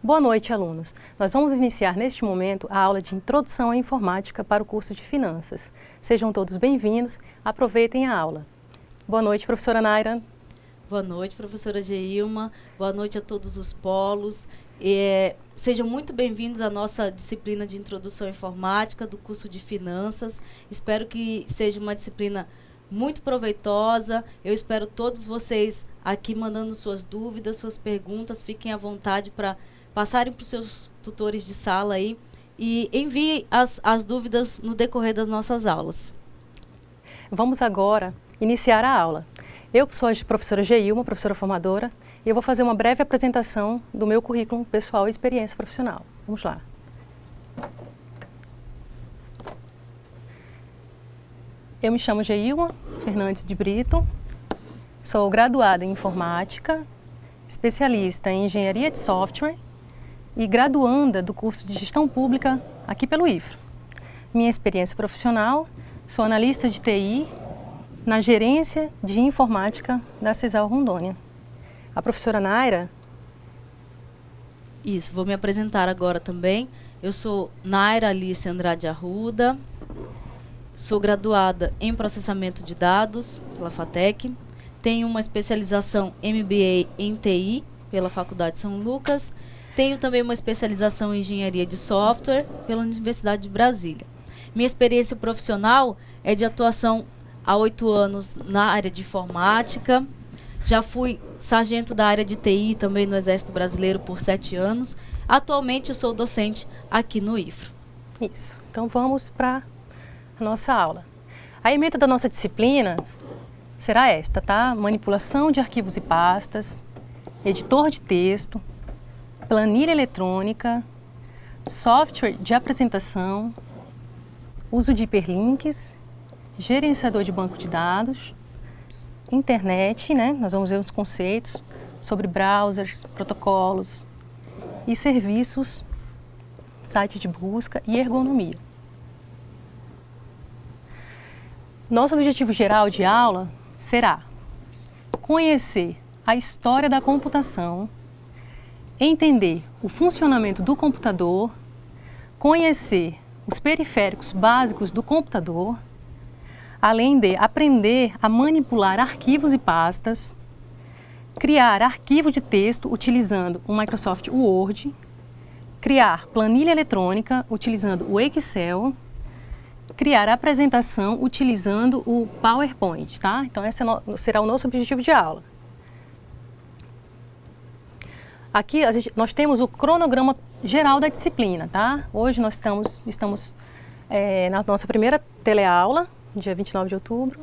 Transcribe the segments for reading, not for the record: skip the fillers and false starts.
Boa noite, alunos. Nós vamos iniciar neste momento a aula de Introdução à Informática para o curso de Finanças. Sejam todos bem-vindos, aproveitem a aula. Boa noite, professora Naira. Boa noite, professora Geilma. Boa noite a todos os polos. Sejam muito bem-vindos à nossa disciplina de Introdução à Informática do curso de Finanças. Espero que seja uma disciplina muito proveitosa. Eu espero todos vocês aqui mandando suas dúvidas, suas perguntas. Fiquem à vontade para passarem para os seus tutores de sala aí e enviem as dúvidas no decorrer das nossas aulas. Vamos agora iniciar a aula. Eu sou a professora Geilma, professora formadora, e eu vou fazer uma breve apresentação do meu currículo pessoal e experiência profissional. Vamos lá. Eu me chamo Geilma Fernandes de Brito, sou graduada em Informática, especialista em Engenharia de Software e graduanda do curso de Gestão Pública aqui pelo IFRO. Minha experiência profissional, sou analista de TI na Gerência de Informática da CESAL Rondônia. A professora Naira? Isso, vou me apresentar agora também. Eu sou Naira Alice Andrade Arruda, sou graduada em Processamento de Dados pela FATEC, tenho uma especialização MBA em TI pela Faculdade São Lucas, tenho também uma especialização em Engenharia de Software pela Universidade de Brasília. Minha experiência profissional é de atuação há 8 anos na área de informática. Já fui sargento da área de TI também no Exército Brasileiro por 7 anos. Atualmente eu sou docente aqui no IFRO. Isso. Então vamos para a nossa aula. A ementa da nossa disciplina será esta, tá? Manipulação de arquivos e pastas, editor de texto, planilha eletrônica, software de apresentação, uso de hiperlinks, gerenciador de banco de dados, internet, né? Nós vamos ver os conceitos sobre browsers, protocolos e serviços, site de busca e ergonomia. Nosso objetivo geral de aula será conhecer a história da computação, entender o funcionamento do computador, conhecer os periféricos básicos do computador, além de aprender a manipular arquivos e pastas, criar arquivo de texto utilizando o Microsoft Word, criar planilha eletrônica utilizando o Excel, criar apresentação utilizando o PowerPoint, tá? Então esse será o nosso objetivo de aula. Aqui nós temos o cronograma geral da disciplina, tá? Hoje nós estamos na nossa primeira teleaula, dia 29 de outubro.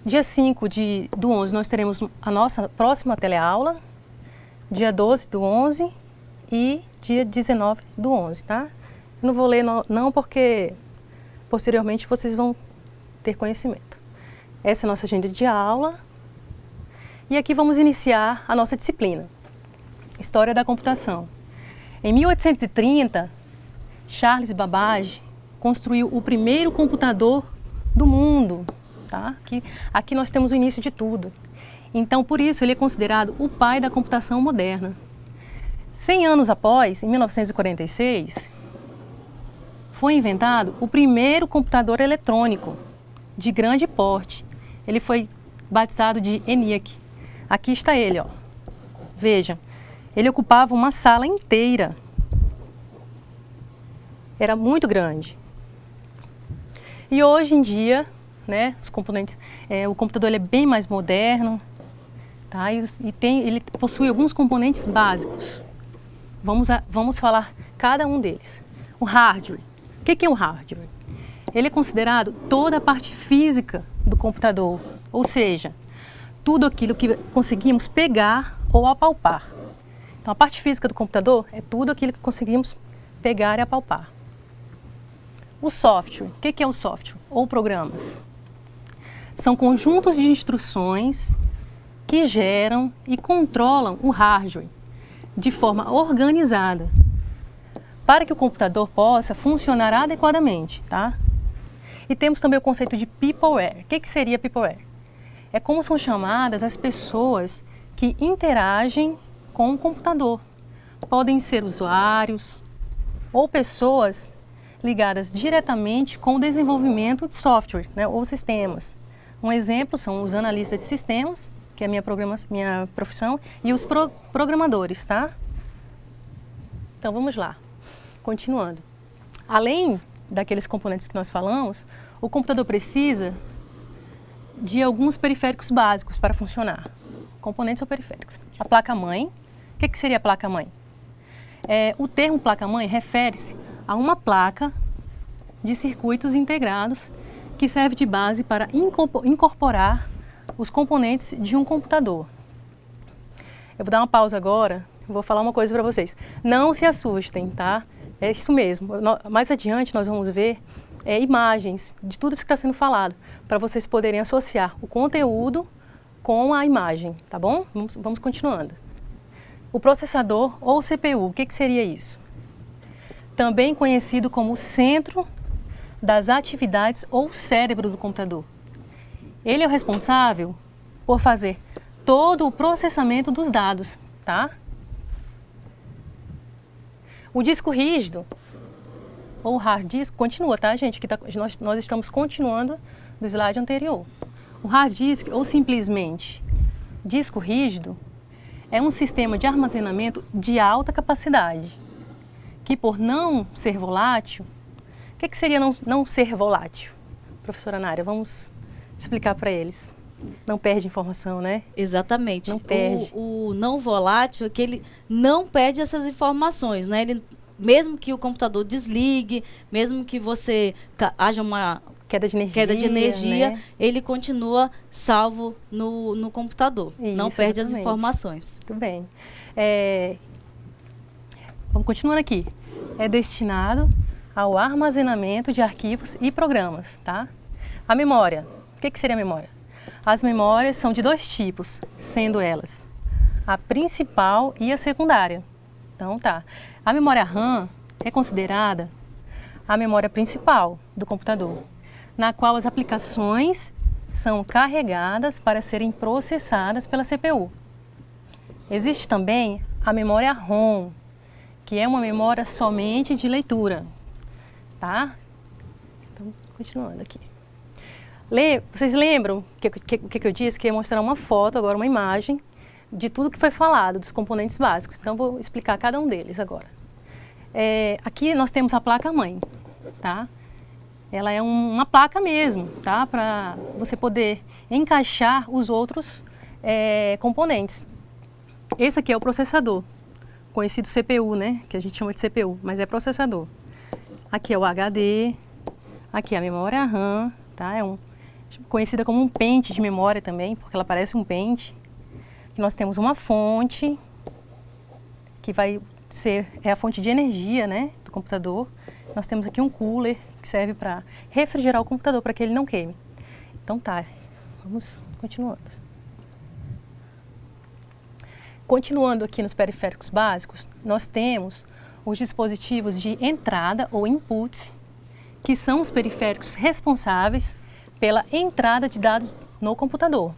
Dia 5 do 11 nós teremos a nossa próxima teleaula, dia 12 do 11 e dia 19 do 11, tá? Eu não vou ler não porque posteriormente vocês vão ter conhecimento. Essa é a nossa agenda de aula. E aqui vamos iniciar a nossa disciplina. História da computação. Em 1830, Charles Babbage construiu o primeiro computador do mundo. Tá? Aqui nós temos o início de tudo. Então, por isso, ele é considerado o pai da computação moderna. 100 anos após, em 1946, foi inventado o primeiro computador eletrônico de grande porte. Ele foi batizado de ENIAC. Aqui está ele, ó. Veja. Ele ocupava uma sala inteira. Era muito grande. E hoje em dia, né, os componentes, o computador ele é bem mais moderno, tá? Ele possui alguns componentes básicos. Vamos falar cada um deles. O hardware. O que é o hardware? Ele é considerado toda a parte física do computador, ou seja, tudo aquilo que conseguimos pegar ou apalpar. Então, a parte física do computador é tudo aquilo que conseguimos pegar e apalpar. O software. O que é o software? Ou programas? São conjuntos de instruções que geram e controlam o hardware de forma organizada para que o computador possa funcionar adequadamente, tá? E temos também o conceito de peopleware. O que seria peopleware? É como são chamadas as pessoas que interagem com o computador. podem ser usuários ou pessoas ligadas diretamente com o desenvolvimento de software, né, ou sistemas. Um exemplo são os analistas de sistemas, que é a minha profissão, e os programadores, tá? Então vamos lá, continuando. Além daqueles componentes que nós falamos, o computador precisa de alguns periféricos básicos para funcionar. Componentes ou periféricos. A placa-mãe. O que seria a placa-mãe? O termo placa-mãe refere-se a uma placa de circuitos integrados que serve de base para incorporar os componentes de um computador. Eu vou dar uma pausa agora, vou falar uma coisa para vocês. Não se assustem, tá? É isso mesmo. Mais adiante nós vamos ver imagens de tudo isso que está sendo falado, para vocês poderem associar o conteúdo com a imagem, tá bom? Vamos continuando. O processador ou CPU, o que seria isso? Também conhecido como o centro das atividades ou cérebro do computador. Ele é o responsável por fazer todo o processamento dos dados, tá? O disco rígido, ou hard disk, continua, tá, gente? Nós estamos continuando do slide anterior. O hard disk, ou simplesmente disco rígido, é um sistema de armazenamento de alta capacidade, que por não ser volátil, o que seria não ser volátil? Professora Nária, vamos explicar para eles. Não perde informação, né? Exatamente. Não perde. O não volátil é que ele não perde essas informações, né? Ele, mesmo que o computador desligue, mesmo que haja uma queda de energia, né? Ele continua salvo no computador. Isso, não perde exatamente. As informações. Muito bem. Vamos continuando aqui. É destinado ao armazenamento de arquivos e programas, tá? A memória. O que seria a memória? As memórias são de dois tipos, sendo elas a principal e a secundária. Então tá. A memória RAM é considerada a memória principal do computador, na qual as aplicações são carregadas para serem processadas pela CPU. Existe também a memória ROM, que é uma memória somente de leitura, tá? Então, continuando aqui. Vocês lembram que eu disse que ia mostrar uma foto, agora uma imagem, de tudo que foi falado, dos componentes básicos. Então, vou explicar cada um deles agora. Aqui nós temos a placa-mãe, tá? Ela é uma placa mesmo, tá? Para você poder encaixar os outros componentes. Esse aqui é o processador, conhecido CPU, né? Que a gente chama de CPU, mas é processador. Aqui é o HD, aqui é a memória RAM, tá? Conhecida como um pente de memória também, porque ela parece um pente. E nós temos uma fonte, que vai ser a fonte de energia, né, do computador. Nós temos aqui um cooler, que serve para refrigerar o computador, para que ele não queime. Então tá, vamos continuando. Continuando aqui nos periféricos básicos, nós temos os dispositivos de entrada ou input, que são os periféricos responsáveis pela entrada de dados no computador.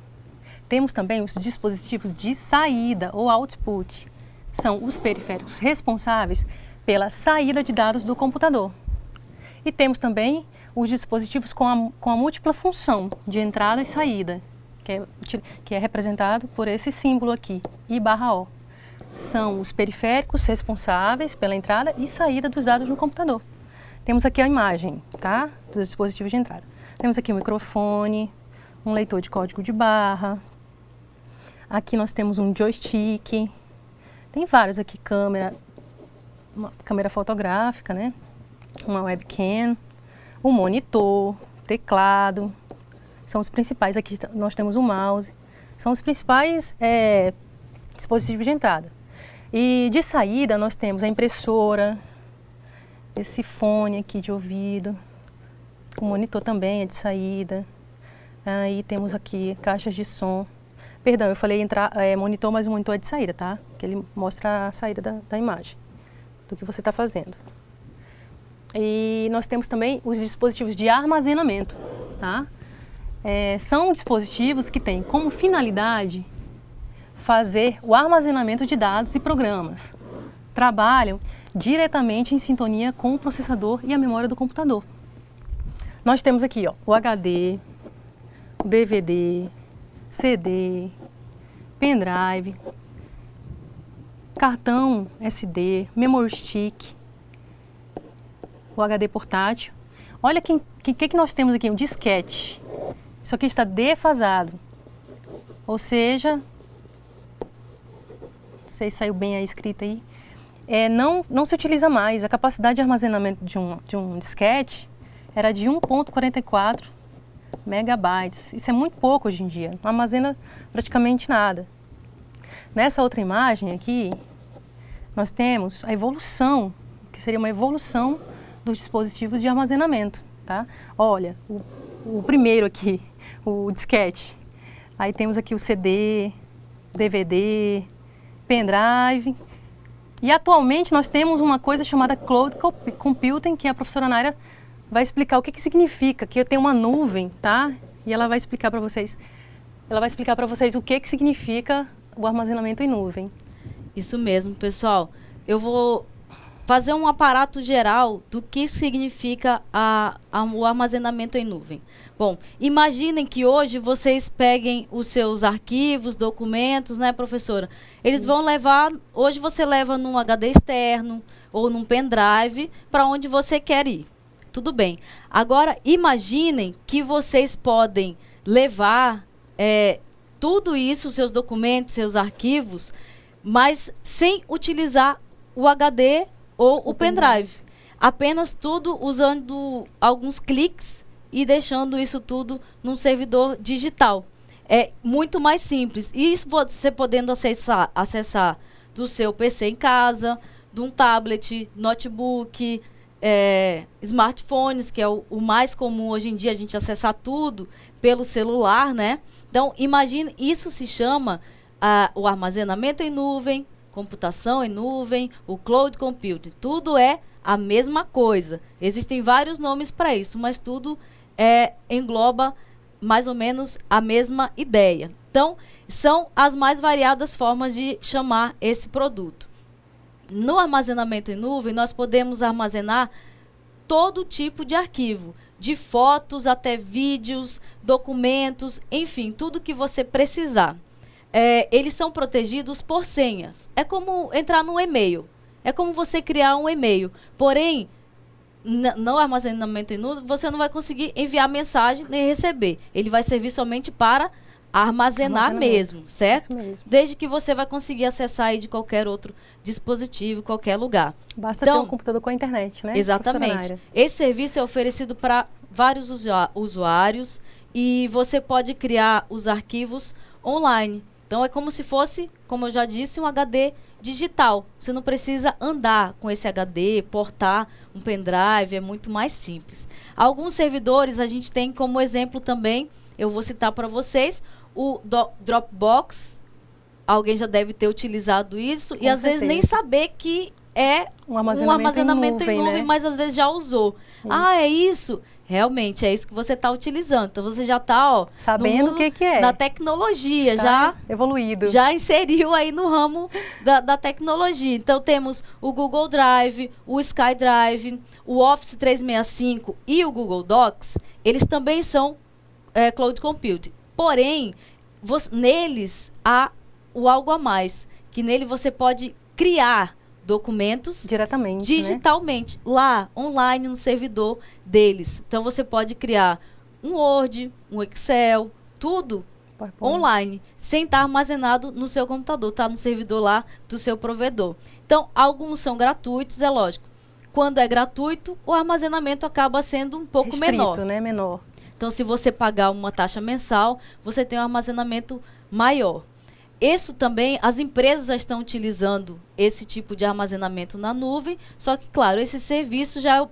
Temos também os dispositivos de saída ou output, são os periféricos responsáveis pela saída de dados do computador. E temos também os dispositivos com a múltipla função de entrada e saída, que é representado por esse símbolo aqui, I/O. São os periféricos responsáveis pela entrada e saída dos dados no computador. Temos aqui a imagem, tá? Dos dispositivos de entrada. Temos aqui um microfone, um leitor de código de barra. Aqui nós temos um joystick. Tem vários aqui, uma câmera fotográfica, né? Uma webcam, um monitor, teclado. São os principais. Aqui nós temos o mouse. São os principais dispositivos de entrada. E de saída nós temos a impressora, esse fone aqui de ouvido. O monitor também é de saída. Aí temos aqui caixas de som. Perdão, eu falei monitor, mas o monitor é de saída, tá? Que ele mostra a saída da imagem, do que você está fazendo. E nós temos também os dispositivos de armazenamento, tá? São dispositivos que têm como finalidade fazer o armazenamento de dados e programas, trabalham diretamente em sintonia com o processador e a memória do computador. Nós temos aqui, ó, o HD, o DVD, CD, pendrive, cartão SD, memory stick, o HD portátil. Olha que nós temos aqui, um disquete. Isso aqui está defasado, ou seja, não sei se saiu bem a escrita aí, não se utiliza mais. A capacidade de armazenamento de um disquete era de 1,44 megabytes. Isso é muito pouco hoje em dia, não armazena praticamente nada. Nessa outra imagem aqui, nós temos a evolução, que seria uma evolução dos dispositivos de armazenamento, tá? Olha, o primeiro aqui, o disquete. Aí temos aqui o CD, DVD, pendrive. E atualmente nós temos uma coisa chamada Cloud Computing, que a professora Naira vai explicar o que significa, que eu tenho uma nuvem, tá? E ela vai explicar para vocês. Ela vai explicar para vocês o que significa o armazenamento em nuvem. Isso mesmo, pessoal. Eu vou fazer um aparato geral do que significa o armazenamento em nuvem. Bom, imaginem que hoje vocês peguem os seus arquivos, documentos, né, professora? Eles vão levar, hoje você leva num HD externo ou num pendrive para onde você quer ir. Tudo bem. Agora, imaginem que vocês podem levar tudo isso, seus documentos, seus arquivos, mas sem utilizar o HD ou o pendrive. Apenas tudo usando alguns cliques e deixando isso tudo num servidor digital. É muito mais simples. E isso você podendo acessar do seu PC em casa, de um tablet, notebook, smartphones, que é o mais comum hoje em dia, a gente acessar tudo pelo celular, né? Então, imagine, isso se chama o armazenamento em nuvem, computação em nuvem, o cloud computing. Tudo é a mesma coisa. Existem vários nomes para isso, mas tudo engloba mais ou menos a mesma ideia. Então, são as mais variadas formas de chamar esse produto. No armazenamento em nuvem, nós podemos armazenar todo tipo de arquivo, de fotos até vídeos, documentos, enfim, tudo que você precisar. Eles são protegidos por senhas. É como entrar no e-mail. É como você criar um e-mail. Porém, no armazenamento em nuvem, você não vai conseguir enviar mensagem nem receber. Ele vai servir somente para armazenar mesmo, certo? Isso mesmo. Desde que você vai conseguir acessar aí de qualquer outro dispositivo, qualquer lugar. Basta ter um computador com a internet, né? Exatamente. Esse serviço é oferecido para vários usuários e você pode criar os arquivos online. Então é como se fosse, como eu já disse, um HD digital. Você não precisa andar com esse HD, portar um pendrive, é muito mais simples. Alguns servidores a gente tem como exemplo também, eu vou citar para vocês, o Dropbox. Alguém já deve ter utilizado isso e às vezes nem saber que é um armazenamento em nuvem, né? Mas às vezes já usou. Isso. É isso? Realmente, é isso que você está utilizando. Então, você já está sabendo o que é. Na tecnologia, está já evoluído. Já inseriu aí no ramo da tecnologia. Então, temos o Google Drive, o SkyDrive, o Office 365 e o Google Docs. Eles também são Cloud Computing. Porém, neles há o algo a mais, que nele você pode criar documentos diretamente, digitalmente, né? Lá, online, no servidor deles. Então, você pode criar um Word, um Excel, tudo online, sem estar armazenado no seu computador, tá no servidor lá do seu provedor. Então, alguns são gratuitos, é lógico. Quando é gratuito, o armazenamento acaba sendo um pouco restrito, menor. Né? Menor. Então, se você pagar uma taxa mensal, você tem um armazenamento maior. Isso também, as empresas já estão utilizando esse tipo de armazenamento na nuvem, só que, claro, esse serviço já é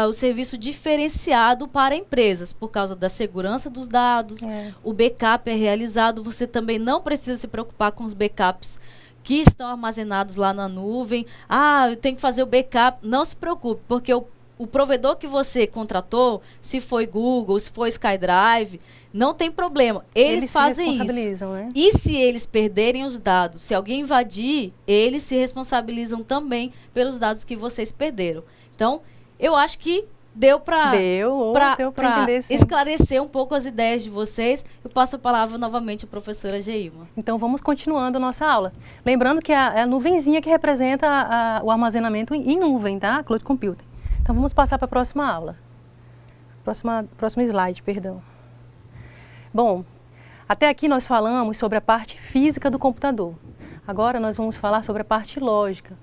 o serviço diferenciado para empresas, por causa da segurança dos dados, o backup é realizado, você também não precisa se preocupar com os backups que estão armazenados lá na nuvem. Eu tenho que fazer o backup. Não se preocupe, porque o provedor que você contratou, se foi Google, se foi SkyDrive, não tem problema. Eles fazem se responsabilizam, isso. Né? E se eles perderem os dados, se alguém invadir, eles se responsabilizam também pelos dados que vocês perderam. Então, eu acho que deu para esclarecer um pouco as ideias de vocês. Eu passo a palavra novamente à professora Geilma. Então, vamos continuando a nossa aula. Lembrando que é a nuvenzinha que representa o armazenamento em nuvem, tá? Cloud Computing. Então, vamos passar para a próxima aula. Próximo slide, perdão. Bom, até aqui nós falamos sobre a parte física do computador. Agora nós vamos falar sobre a parte lógica.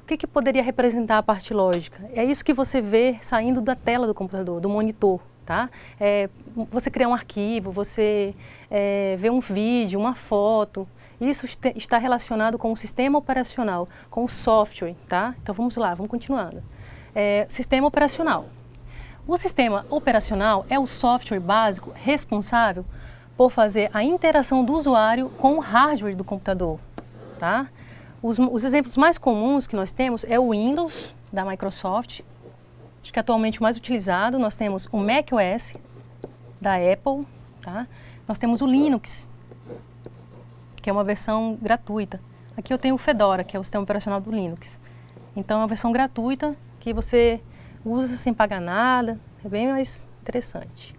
O que poderia representar a parte lógica? É isso que você vê saindo da tela do computador, do monitor, tá? Você criar um arquivo, você vê um vídeo, uma foto. Isso está relacionado com o sistema operacional, com o software, tá? Então vamos lá, vamos continuando. Sistema operacional. O sistema operacional é o software básico responsável por fazer a interação do usuário com o hardware do computador, tá? Os exemplos mais comuns que nós temos é o Windows, da Microsoft, acho que atualmente o mais utilizado. Nós temos o macOS, da Apple, tá? Nós temos o Linux, que é uma versão gratuita. Aqui eu tenho o Fedora, que é o sistema operacional do Linux. Então é uma versão gratuita que você usa sem pagar nada, é bem mais interessante.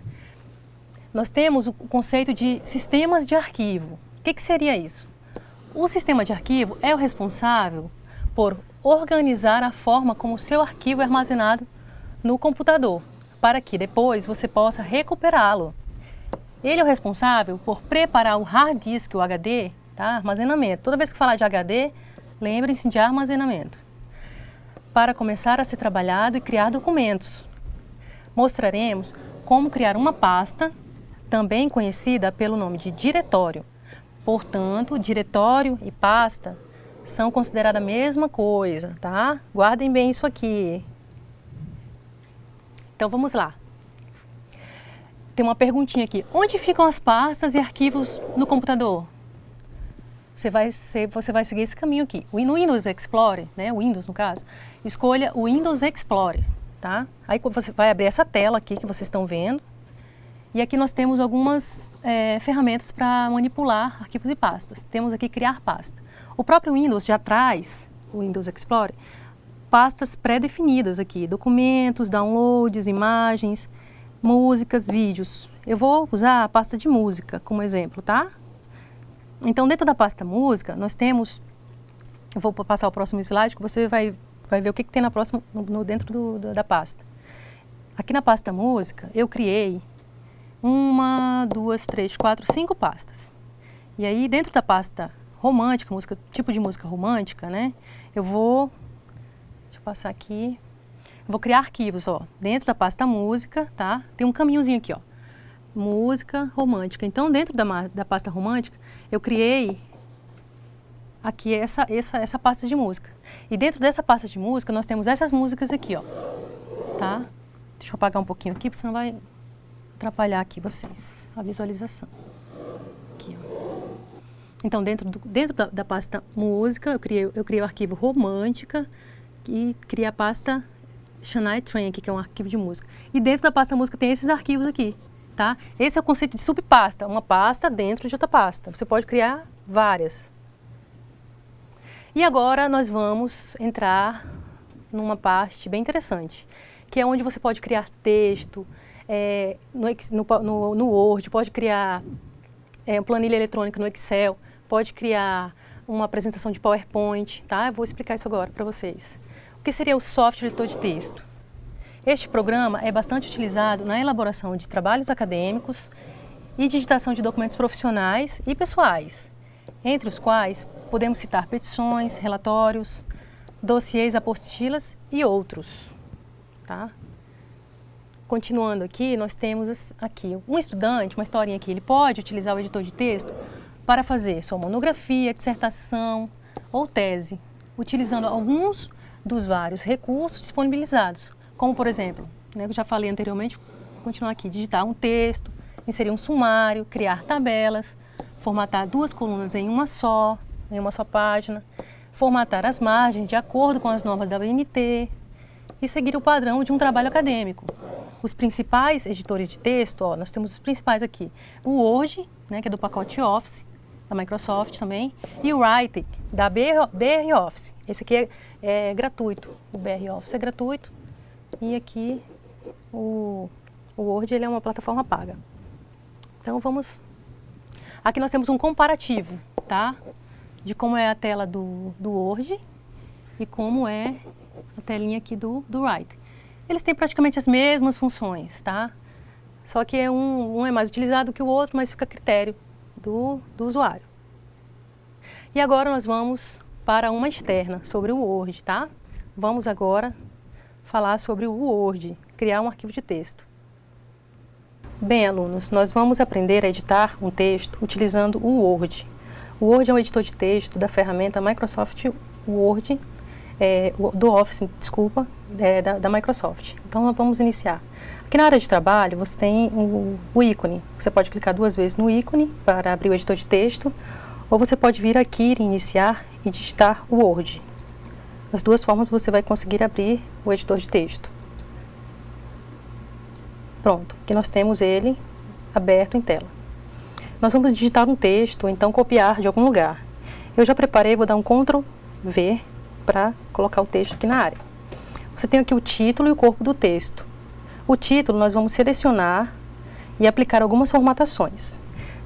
Nós temos o conceito de sistemas de arquivo. O que seria isso? O sistema de arquivo é o responsável por organizar a forma como o seu arquivo é armazenado no computador, para que depois você possa recuperá-lo. Ele é o responsável por preparar o hard disk, o HD, tá? Armazenamento. Toda vez que falar de HD, lembrem-se de armazenamento. Para começar a ser trabalhado e criar documentos. Mostraremos como criar uma pasta, também conhecida pelo nome de diretório. Portanto, diretório e pasta são consideradas a mesma coisa, tá? Guardem bem isso aqui. Então, vamos lá. Tem uma perguntinha aqui. Onde ficam as pastas e arquivos no computador? Você vai seguir esse caminho aqui. No Windows Explorer, né, o Windows no caso, escolha o Windows Explorer, tá? Aí você vai abrir essa tela aqui que vocês estão vendo. E aqui nós temos algumas ferramentas para manipular arquivos e pastas. Temos aqui criar pasta. O próprio Windows já traz, o Windows Explorer, pastas pré-definidas aqui. Documentos, downloads, imagens, músicas, vídeos. Eu vou usar a pasta de música como exemplo, tá? Então, dentro da pasta música, nós temos... Eu vou passar o próximo slide que você vai ver o que tem dentro da pasta. Aqui na pasta música, eu criei 1, 2, 3, 4, 5 pastas. E aí, dentro da pasta romântica, tipo de música romântica, né? Deixa eu passar aqui. Eu vou criar arquivos, ó. Dentro da pasta música, tá? Tem um caminhozinho aqui, ó. Música romântica. Então, dentro da pasta romântica, eu criei aqui essa pasta de música. E dentro dessa pasta de música, nós temos essas músicas aqui, ó. Tá? Deixa eu apagar um pouquinho aqui, porque senão vai atrapalhar aqui vocês, a visualização. Aqui, ó. Então, dentro da pasta música, eu criei o arquivo romântica e criei a pasta Shania Twain, aqui, que é um arquivo de música. E dentro da pasta música tem esses arquivos aqui, tá? Esse é o conceito de subpasta, uma pasta dentro de outra pasta. Você pode criar várias. E agora nós vamos entrar numa parte bem interessante, que é onde você pode criar texto, no Word, pode criar planilha eletrônica no Excel, pode criar uma apresentação de PowerPoint, tá? Eu vou explicar isso agora para vocês. O que seria o software editor de texto? Este programa é bastante utilizado na elaboração de trabalhos acadêmicos e digitação de documentos profissionais e pessoais, entre os quais podemos citar petições, relatórios, dossiês, apostilas e outros, tá? Continuando aqui, nós temos aqui um estudante, uma historinha aqui, ele pode utilizar o editor de texto para fazer sua monografia, dissertação ou tese, utilizando alguns dos vários recursos disponibilizados, como por exemplo, né, eu já falei anteriormente, vou continuar aqui, digitar um texto, inserir um sumário, criar tabelas, formatar 2 colunas em uma só página, formatar as margens de acordo com as normas da BNT, e seguir o padrão de um trabalho acadêmico. Os principais editores de texto, ó, nós temos os principais aqui. O Word, né, que é do pacote Office, da Microsoft também, e o Writing, da BR Office. Esse aqui é gratuito, o BR Office é gratuito, e aqui o Word ele é uma plataforma paga. Então vamos... Aqui nós temos um comparativo, tá? De como é a tela do Word e como é a telinha aqui do Writing. Eles têm praticamente as mesmas funções, tá? Só que um é mais utilizado que o outro, mas fica a critério do usuário. E agora nós vamos para uma externa, sobre o Word, tá? Vamos agora falar sobre o Word, criar um arquivo de texto. Bem, alunos, nós vamos aprender a editar um texto utilizando o Word. O Word é um editor de texto da ferramenta Microsoft Word, do Office, desculpa, da Microsoft. Então, vamos iniciar. Aqui na área de trabalho, você tem o ícone. Você pode clicar 2 vezes no ícone para abrir o editor de texto, ou você pode vir aqui em iniciar e digitar o Word. Das 2 formas, você vai conseguir abrir o editor de texto. Pronto, aqui nós temos ele aberto em tela. Nós vamos digitar um texto, ou então copiar de algum lugar. Eu já preparei, vou dar um Ctrl V para colocar o texto aqui na área. Você tem aqui o título e o corpo do texto. O título nós vamos selecionar e aplicar algumas formatações.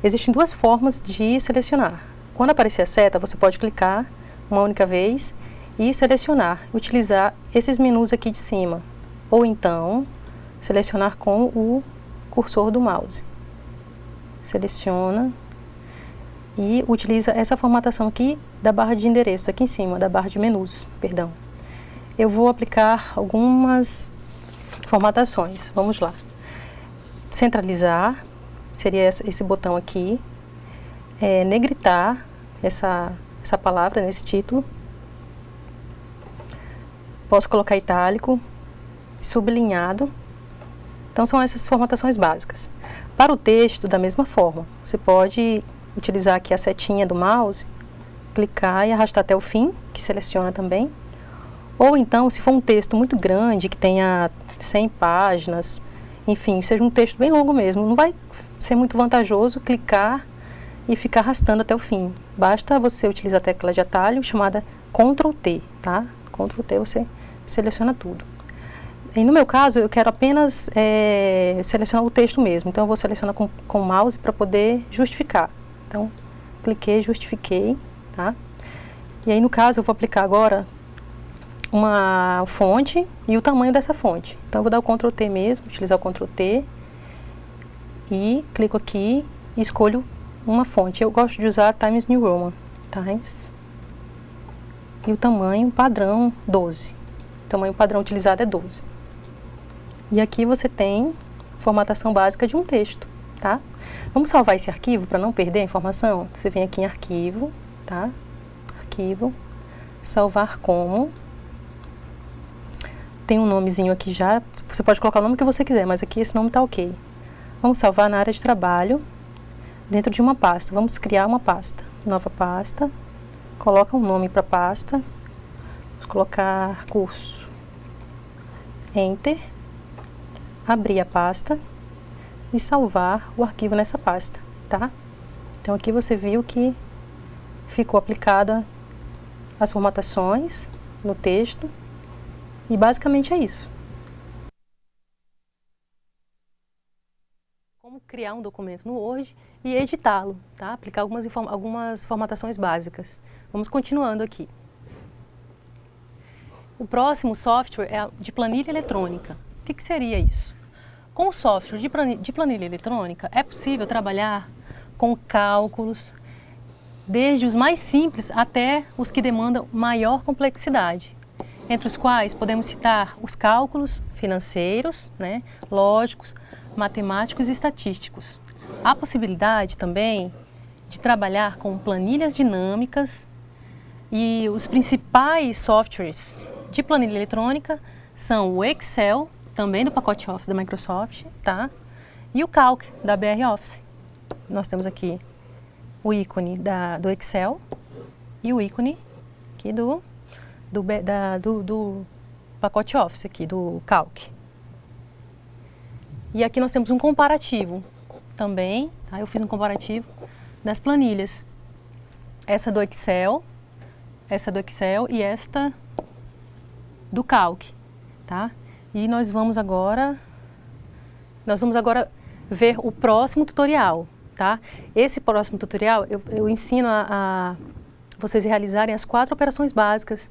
Existem 2 formas de selecionar. Quando aparecer a seta, você pode clicar uma única vez e selecionar, utilizar esses menus aqui de cima. Ou então, selecionar com o cursor do mouse. Seleciona e utiliza essa formatação aqui da barra de endereço, aqui em cima, da barra de menus, perdão. Eu vou aplicar algumas formatações, vamos lá. Centralizar, seria esse botão aqui. Negritar essa palavra nesse título. Posso colocar itálico, sublinhado. Então, são essas formatações básicas. Para o texto, da mesma forma, você pode utilizar aqui a setinha do mouse, clicar e arrastar até o fim, que seleciona também. Ou então, se for um texto muito grande, que tenha 100 páginas, enfim, seja um texto bem longo mesmo, não vai ser muito vantajoso clicar e ficar arrastando até o fim. Basta você utilizar a tecla de atalho chamada Ctrl T, tá? Ctrl T você seleciona tudo. E no meu caso, eu quero apenas selecionar o texto mesmo. Então, eu vou selecionar com o mouse para poder justificar. Então, cliquei, justifiquei, tá? E aí, no caso, eu vou aplicar agora uma fonte e o tamanho dessa fonte. Então, eu vou dar o Ctrl T mesmo, utilizar o Ctrl T. E clico aqui e escolho uma fonte. Eu gosto de usar Times New Roman. Times. E o tamanho padrão 12. O tamanho padrão utilizado é 12. E aqui você tem formatação básica de um texto, tá? Vamos salvar esse arquivo para não perder a informação? Você vem aqui em arquivo, tá? Arquivo, salvar como. Tem um nomezinho aqui já, você pode colocar o nome que você quiser, mas aqui esse nome tá ok. Vamos salvar na área de trabalho, dentro de uma pasta. Vamos criar uma pasta, nova pasta, coloca um nome para a pasta, vamos colocar curso, Enter. Abrir a pasta e salvar o arquivo nessa pasta, tá? Então, aqui você viu que ficou aplicada as formatações no texto e basicamente é isso. Como criar um documento no Word e editá-lo, tá? Aplicar algumas formatações básicas. Vamos continuando aqui. O próximo software é de planilha eletrônica. O que seria isso? Com o software de planilha eletrônica, é possível trabalhar com cálculos, desde os mais simples até os que demandam maior complexidade, entre os quais podemos citar os cálculos financeiros, né, lógicos, matemáticos e estatísticos. Há possibilidade também de trabalhar com planilhas dinâmicas e os principais softwares de planilha eletrônica são o Excel, também do pacote Office da Microsoft, tá? E o Calc, da BR Office. Nós temos aqui o ícone do Excel e o ícone aqui do pacote Office aqui, do Calc. E aqui nós temos um comparativo também, tá? Eu fiz um comparativo das planilhas. Essa do Excel e esta do Calc, tá? E nós vamos agora ver o próximo tutorial, tá? Esse próximo tutorial eu ensino a vocês realizarem as 4 operações básicas,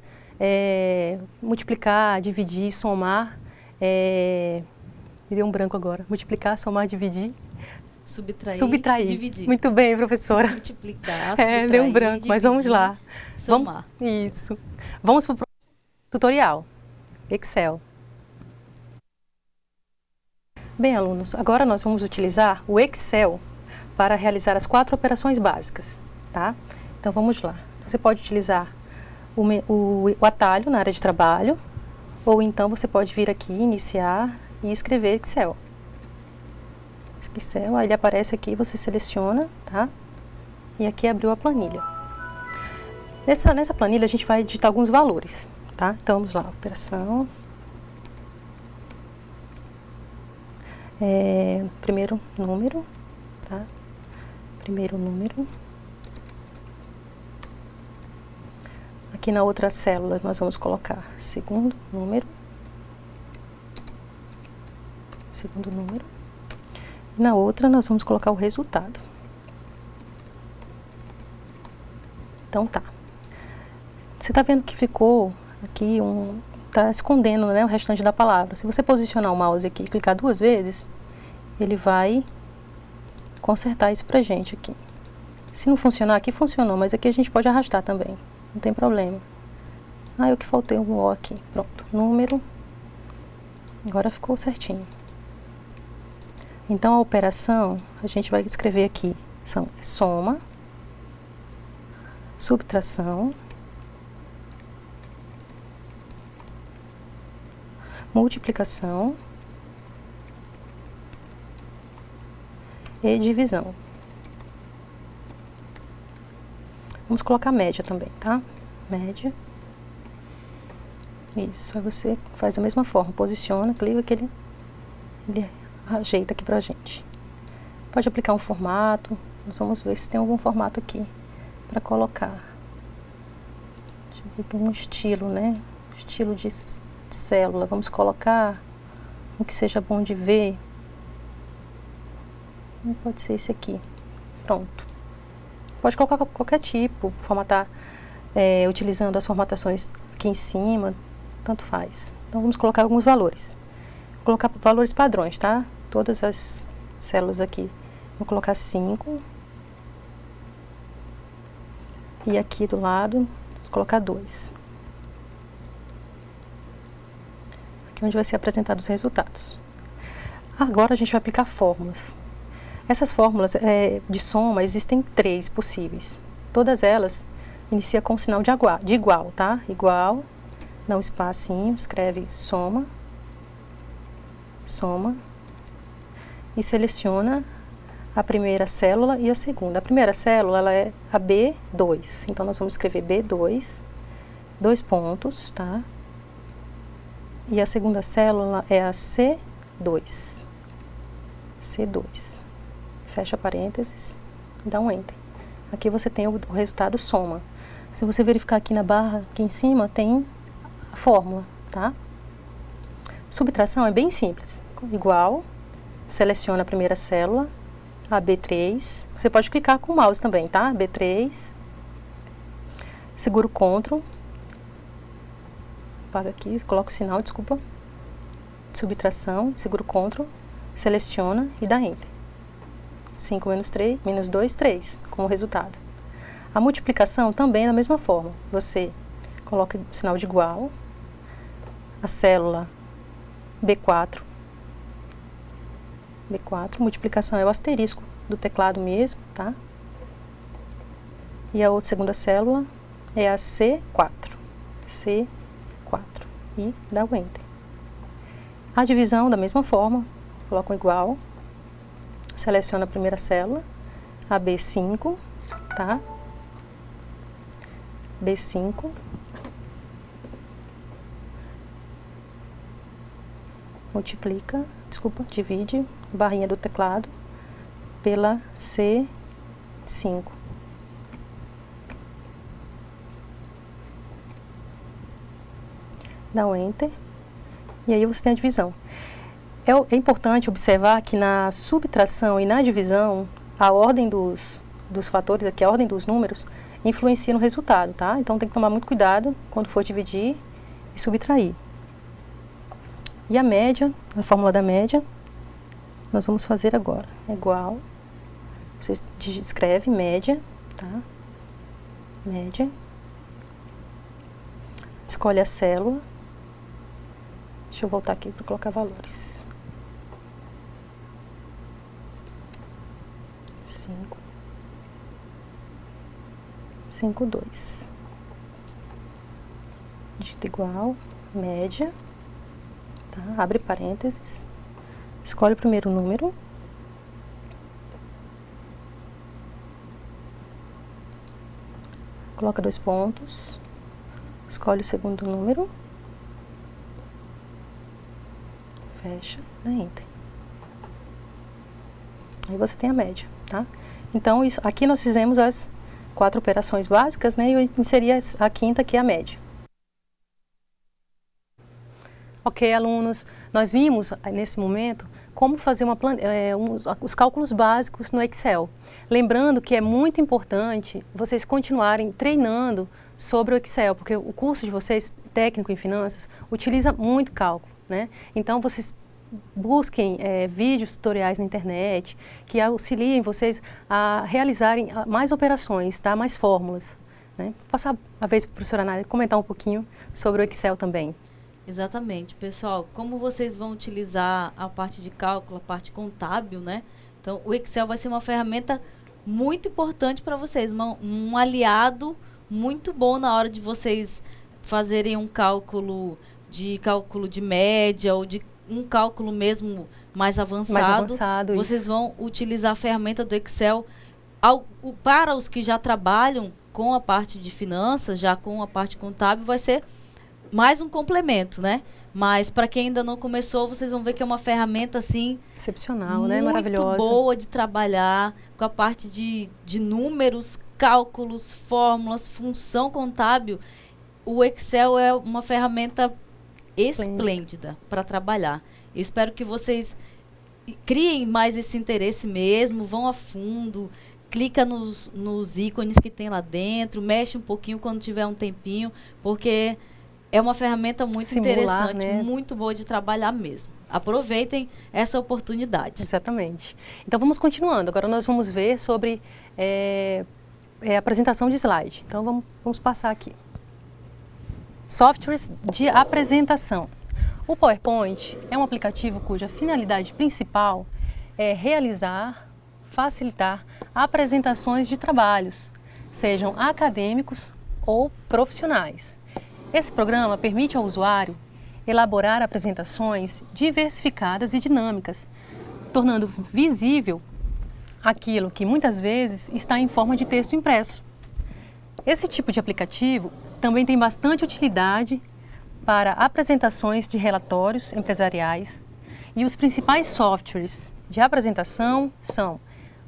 multiplicar, dividir, somar, me deu um branco agora, multiplicar, somar, dividir, subtrair, dividir. Muito bem, professora. Multiplicar, subtrair, deu um branco, dividir, mas vamos lá. Somar. Isso. Vamos para o próximo tutorial, Excel. Bem, alunos, agora nós vamos utilizar o Excel para realizar as 4 operações básicas, tá? Então, vamos lá. Você pode utilizar o atalho na área de trabalho, ou então você pode vir aqui, iniciar e escrever Excel. Excel, aí ele aparece aqui, você seleciona, tá? E aqui abriu a planilha. Nessa planilha a gente vai digitar alguns valores, tá? Então, vamos lá, operação. Primeiro número, tá? Primeiro número. Aqui na outra célula nós vamos colocar segundo número. Segundo número. E na outra nós vamos colocar o resultado. Então tá. Você tá vendo que ficou aqui tá escondendo, né, o restante da palavra. Se você posicionar o mouse aqui e clicar 2 vezes, ele vai consertar isso pra gente aqui. Se não funcionar, aqui funcionou, mas aqui a gente pode arrastar também. Não tem problema. Eu que faltei um O aqui. Pronto. Número. Agora ficou certinho. Então, a operação, a gente vai escrever aqui. São soma, subtração, multiplicação e divisão. Vamos colocar média também, tá? Média. Isso, aí você faz da mesma forma, posiciona, clica que ele ajeita aqui pra gente. Pode aplicar um formato, nós vamos ver se tem algum formato aqui para colocar. Deixa eu ver aqui um estilo, né? Estilo de célula. Vamos colocar o que seja bom de ver. Pode ser esse aqui. Pronto. Pode colocar qualquer tipo, formatar, utilizando as formatações aqui em cima, tanto faz. Então, vamos colocar alguns valores. Vou colocar valores padrões, tá? Todas as células aqui. Vou colocar 5. E aqui do lado, vou colocar 2. Aqui é onde vai ser apresentado os resultados. Agora, a gente vai aplicar fórmulas. Essas fórmulas de soma, existem 3 possíveis. Todas elas iniciam com o sinal de igual, tá? Igual, dá um espacinho, escreve soma, soma, e seleciona a primeira célula e a segunda. A primeira célula, ela é a B2, então nós vamos escrever B2, 2 pontos, tá? E a segunda célula é a C2, C2. Fecha parênteses, dá um Enter. Aqui você tem o resultado soma. Se você verificar aqui na barra, aqui em cima, tem a fórmula, tá? Subtração é bem simples. Igual, seleciona a primeira célula, a B3. Você pode clicar com o mouse também, tá? B3. Segura o Ctrl. Apaga aqui, coloca o sinal, desculpa. Subtração, segura o Ctrl, seleciona e dá Enter. 5 menos 3, menos 2, 3, como resultado. A multiplicação também é da mesma forma. Você coloca o sinal de igual, a célula B4, multiplicação é o asterisco do teclado mesmo, tá? E a outra segunda célula é a C4, e dá o Enter. A divisão da mesma forma, coloca um igual, seleciona a primeira célula, a B5, tá? B5. multiplica, desculpa, divide a barrinha do teclado pela C5. Dá um Enter. E aí você tem a divisão. É importante observar que na subtração e na divisão, a ordem dos fatores, aqui a ordem dos números, influencia no resultado, tá? Então tem que tomar muito cuidado quando for dividir e subtrair. E a média, a fórmula da média, nós vamos fazer agora. É igual, você escreve média, tá? Média. Escolhe a célula. Deixa eu voltar aqui para colocar valores. 5, 5, 2. Digita igual, média, tá? Abre parênteses, escolhe o primeiro número, coloca 2 pontos, escolhe o segundo número, fecha, dá Enter. Aí você tem a média, tá? Então, aqui nós fizemos as 4 operações básicas, né? E eu inseri a quinta, que é a média. Ok, alunos, nós vimos nesse momento como fazer os cálculos básicos no Excel. Lembrando que é muito importante vocês continuarem treinando sobre o Excel, porque o curso de vocês, técnico em finanças, utiliza muito cálculo, né? Então, vocês busquem vídeos tutoriais na internet que auxiliem vocês a realizarem mais operações, tá? Mais fórmulas, né? Vou passar a vez para a professora Nália comentar um pouquinho sobre o Excel também. Exatamente. Pessoal, como vocês vão utilizar a parte de cálculo, a parte contábil, né? Então, o Excel vai ser uma ferramenta muito importante para vocês, um aliado muito bom na hora de vocês fazerem um cálculo de média ou de um cálculo mesmo mais avançado. Vocês vão utilizar a ferramenta do Excel para os que já trabalham com a parte de finanças, já com a parte contábil, vai ser mais um complemento, né? Mas para quem ainda não começou, vocês vão ver que é uma ferramenta assim excepcional, né? Maravilhosa. Muito boa de trabalhar com a parte de números, cálculos, fórmulas, função contábil. O Excel é uma ferramenta esplêndida para trabalhar. Eu espero que vocês criem mais esse interesse mesmo, vão a fundo, clica nos ícones que tem lá dentro, mexe um pouquinho quando tiver um tempinho, porque é uma ferramenta muito interessante, né? Muito boa de trabalhar mesmo. Aproveitem essa oportunidade. Exatamente. Então vamos continuando. Agora nós vamos ver sobre apresentação de slide. Então vamos passar aqui. Softwares de apresentação. O PowerPoint é um aplicativo cuja finalidade principal é realizar, facilitar apresentações de trabalhos, sejam acadêmicos ou profissionais. Esse programa permite ao usuário elaborar apresentações diversificadas e dinâmicas, tornando visível aquilo que muitas vezes está em forma de texto impresso. Esse tipo de aplicativo também tem bastante utilidade para apresentações de relatórios empresariais, e os principais softwares de apresentação são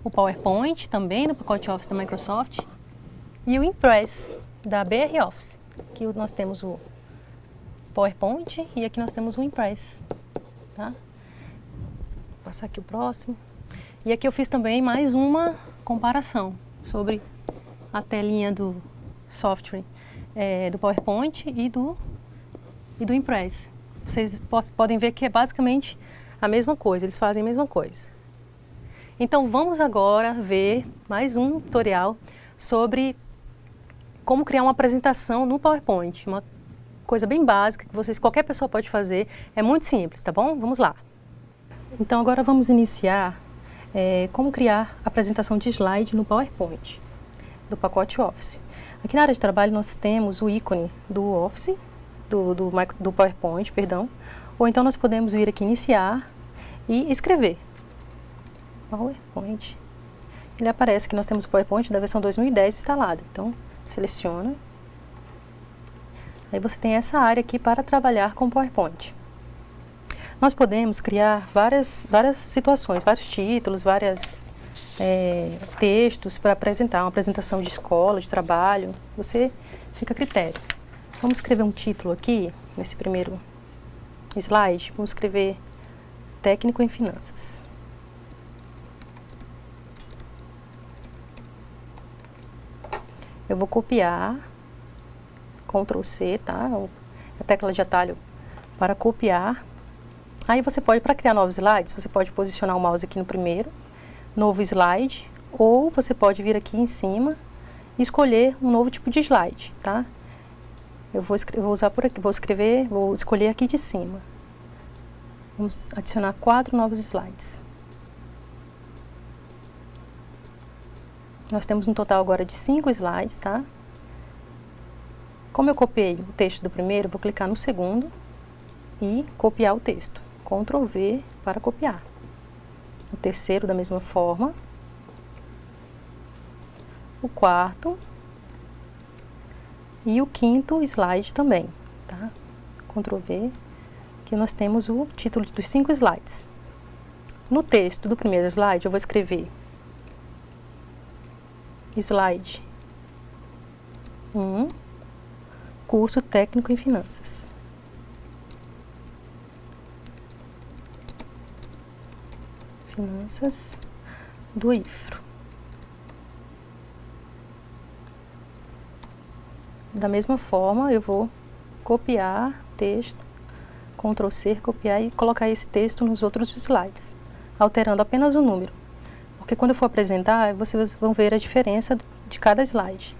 o PowerPoint, também no pacote Office da Microsoft, e o Impress da BR Office. Aqui nós temos o PowerPoint e aqui nós temos o Impress, tá? Vou passar aqui o próximo. E aqui eu fiz também mais uma comparação sobre a telinha do software do PowerPoint e do Impress. Vocês podem ver que é basicamente a mesma coisa, eles fazem a mesma coisa. Então vamos agora ver mais um tutorial sobre como criar uma apresentação no PowerPoint. Uma coisa bem básica que qualquer pessoa pode fazer, é muito simples, tá bom? Vamos lá. Então agora vamos iniciar como criar a apresentação de slide no PowerPoint, do pacote Office. Aqui na área de trabalho nós temos o ícone do Office, do PowerPoint, perdão, ou então nós podemos vir aqui iniciar e escrever PowerPoint. Ele aparece que nós temos o PowerPoint da versão 2010 instalado, então seleciona. Aí você tem essa área aqui para trabalhar com PowerPoint. nós podemos criar várias situações, vários títulos, textos para apresentar, uma apresentação de escola, de trabalho, você fica a critério. Vamos escrever um título aqui, nesse primeiro slide, vamos escrever técnico em finanças. Eu vou copiar, Ctrl C, tá? A tecla de atalho para copiar. Aí você pode, para criar novos slides, você pode posicionar o mouse aqui no primeiro, novo slide, ou você pode vir aqui em cima e escolher um novo tipo de slide, tá? Eu vou usar por aqui, vou escolher aqui de cima. Vamos adicionar 4 novos slides. Nós temos um total agora de 5 slides, tá? Como eu copiei o texto do primeiro, vou clicar no segundo e copiar o texto. Ctrl V para copiar. O terceiro da mesma forma. O quarto. E o quinto slide também, tá? Ctrl V. Aqui nós temos o título dos 5 slides. No texto do primeiro slide, eu vou escrever slide 1, curso técnico em finanças. Finanças do IFRO. Da mesma forma, eu vou copiar texto, Ctrl C, copiar e colocar esse texto nos outros slides, alterando apenas o número. Porque quando eu for apresentar, vocês vão ver a diferença de cada slide.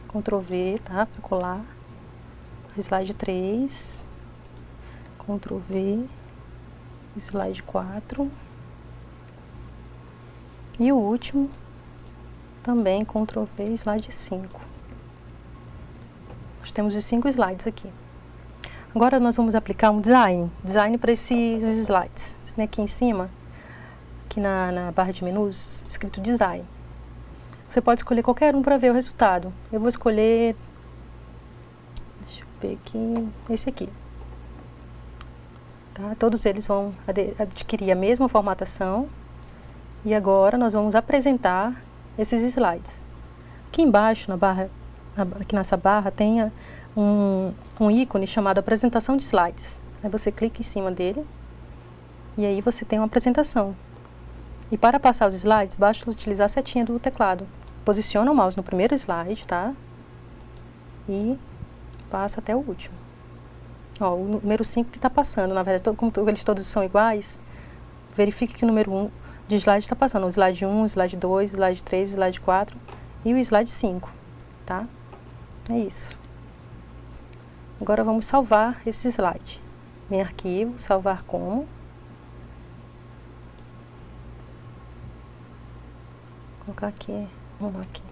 Ctrl V, tá? Para colar. Slide 3. Ctrl V. Slide 4. E o último, também Ctrl V, slide 5. Nós temos os 5 slides aqui. Agora nós vamos aplicar um design para esses slides. Aqui em cima, aqui na barra de menus, escrito design. Você pode escolher qualquer um para ver o resultado. Eu vou escolher, deixa eu ver aqui, esse aqui. Tá? Todos eles vão adquirir a mesma formatação. E agora nós vamos apresentar esses slides. Aqui embaixo, aqui nessa barra, tem um ícone chamado apresentação de slides. Aí você clica em cima dele e aí você tem uma apresentação. E para passar os slides, basta utilizar a setinha do teclado. Posiciona o mouse no primeiro slide, tá? E passa até o último. Ó, o número 5 que está passando, na verdade, como eles todos são iguais, verifique que o número 1 de slide está passando. O slide 1, slide 2, slide 3, slide 4 e o slide 5, tá? É isso. Agora vamos salvar esse slide. Em arquivo, salvar como. Vou colocar aqui, vamos lá aqui.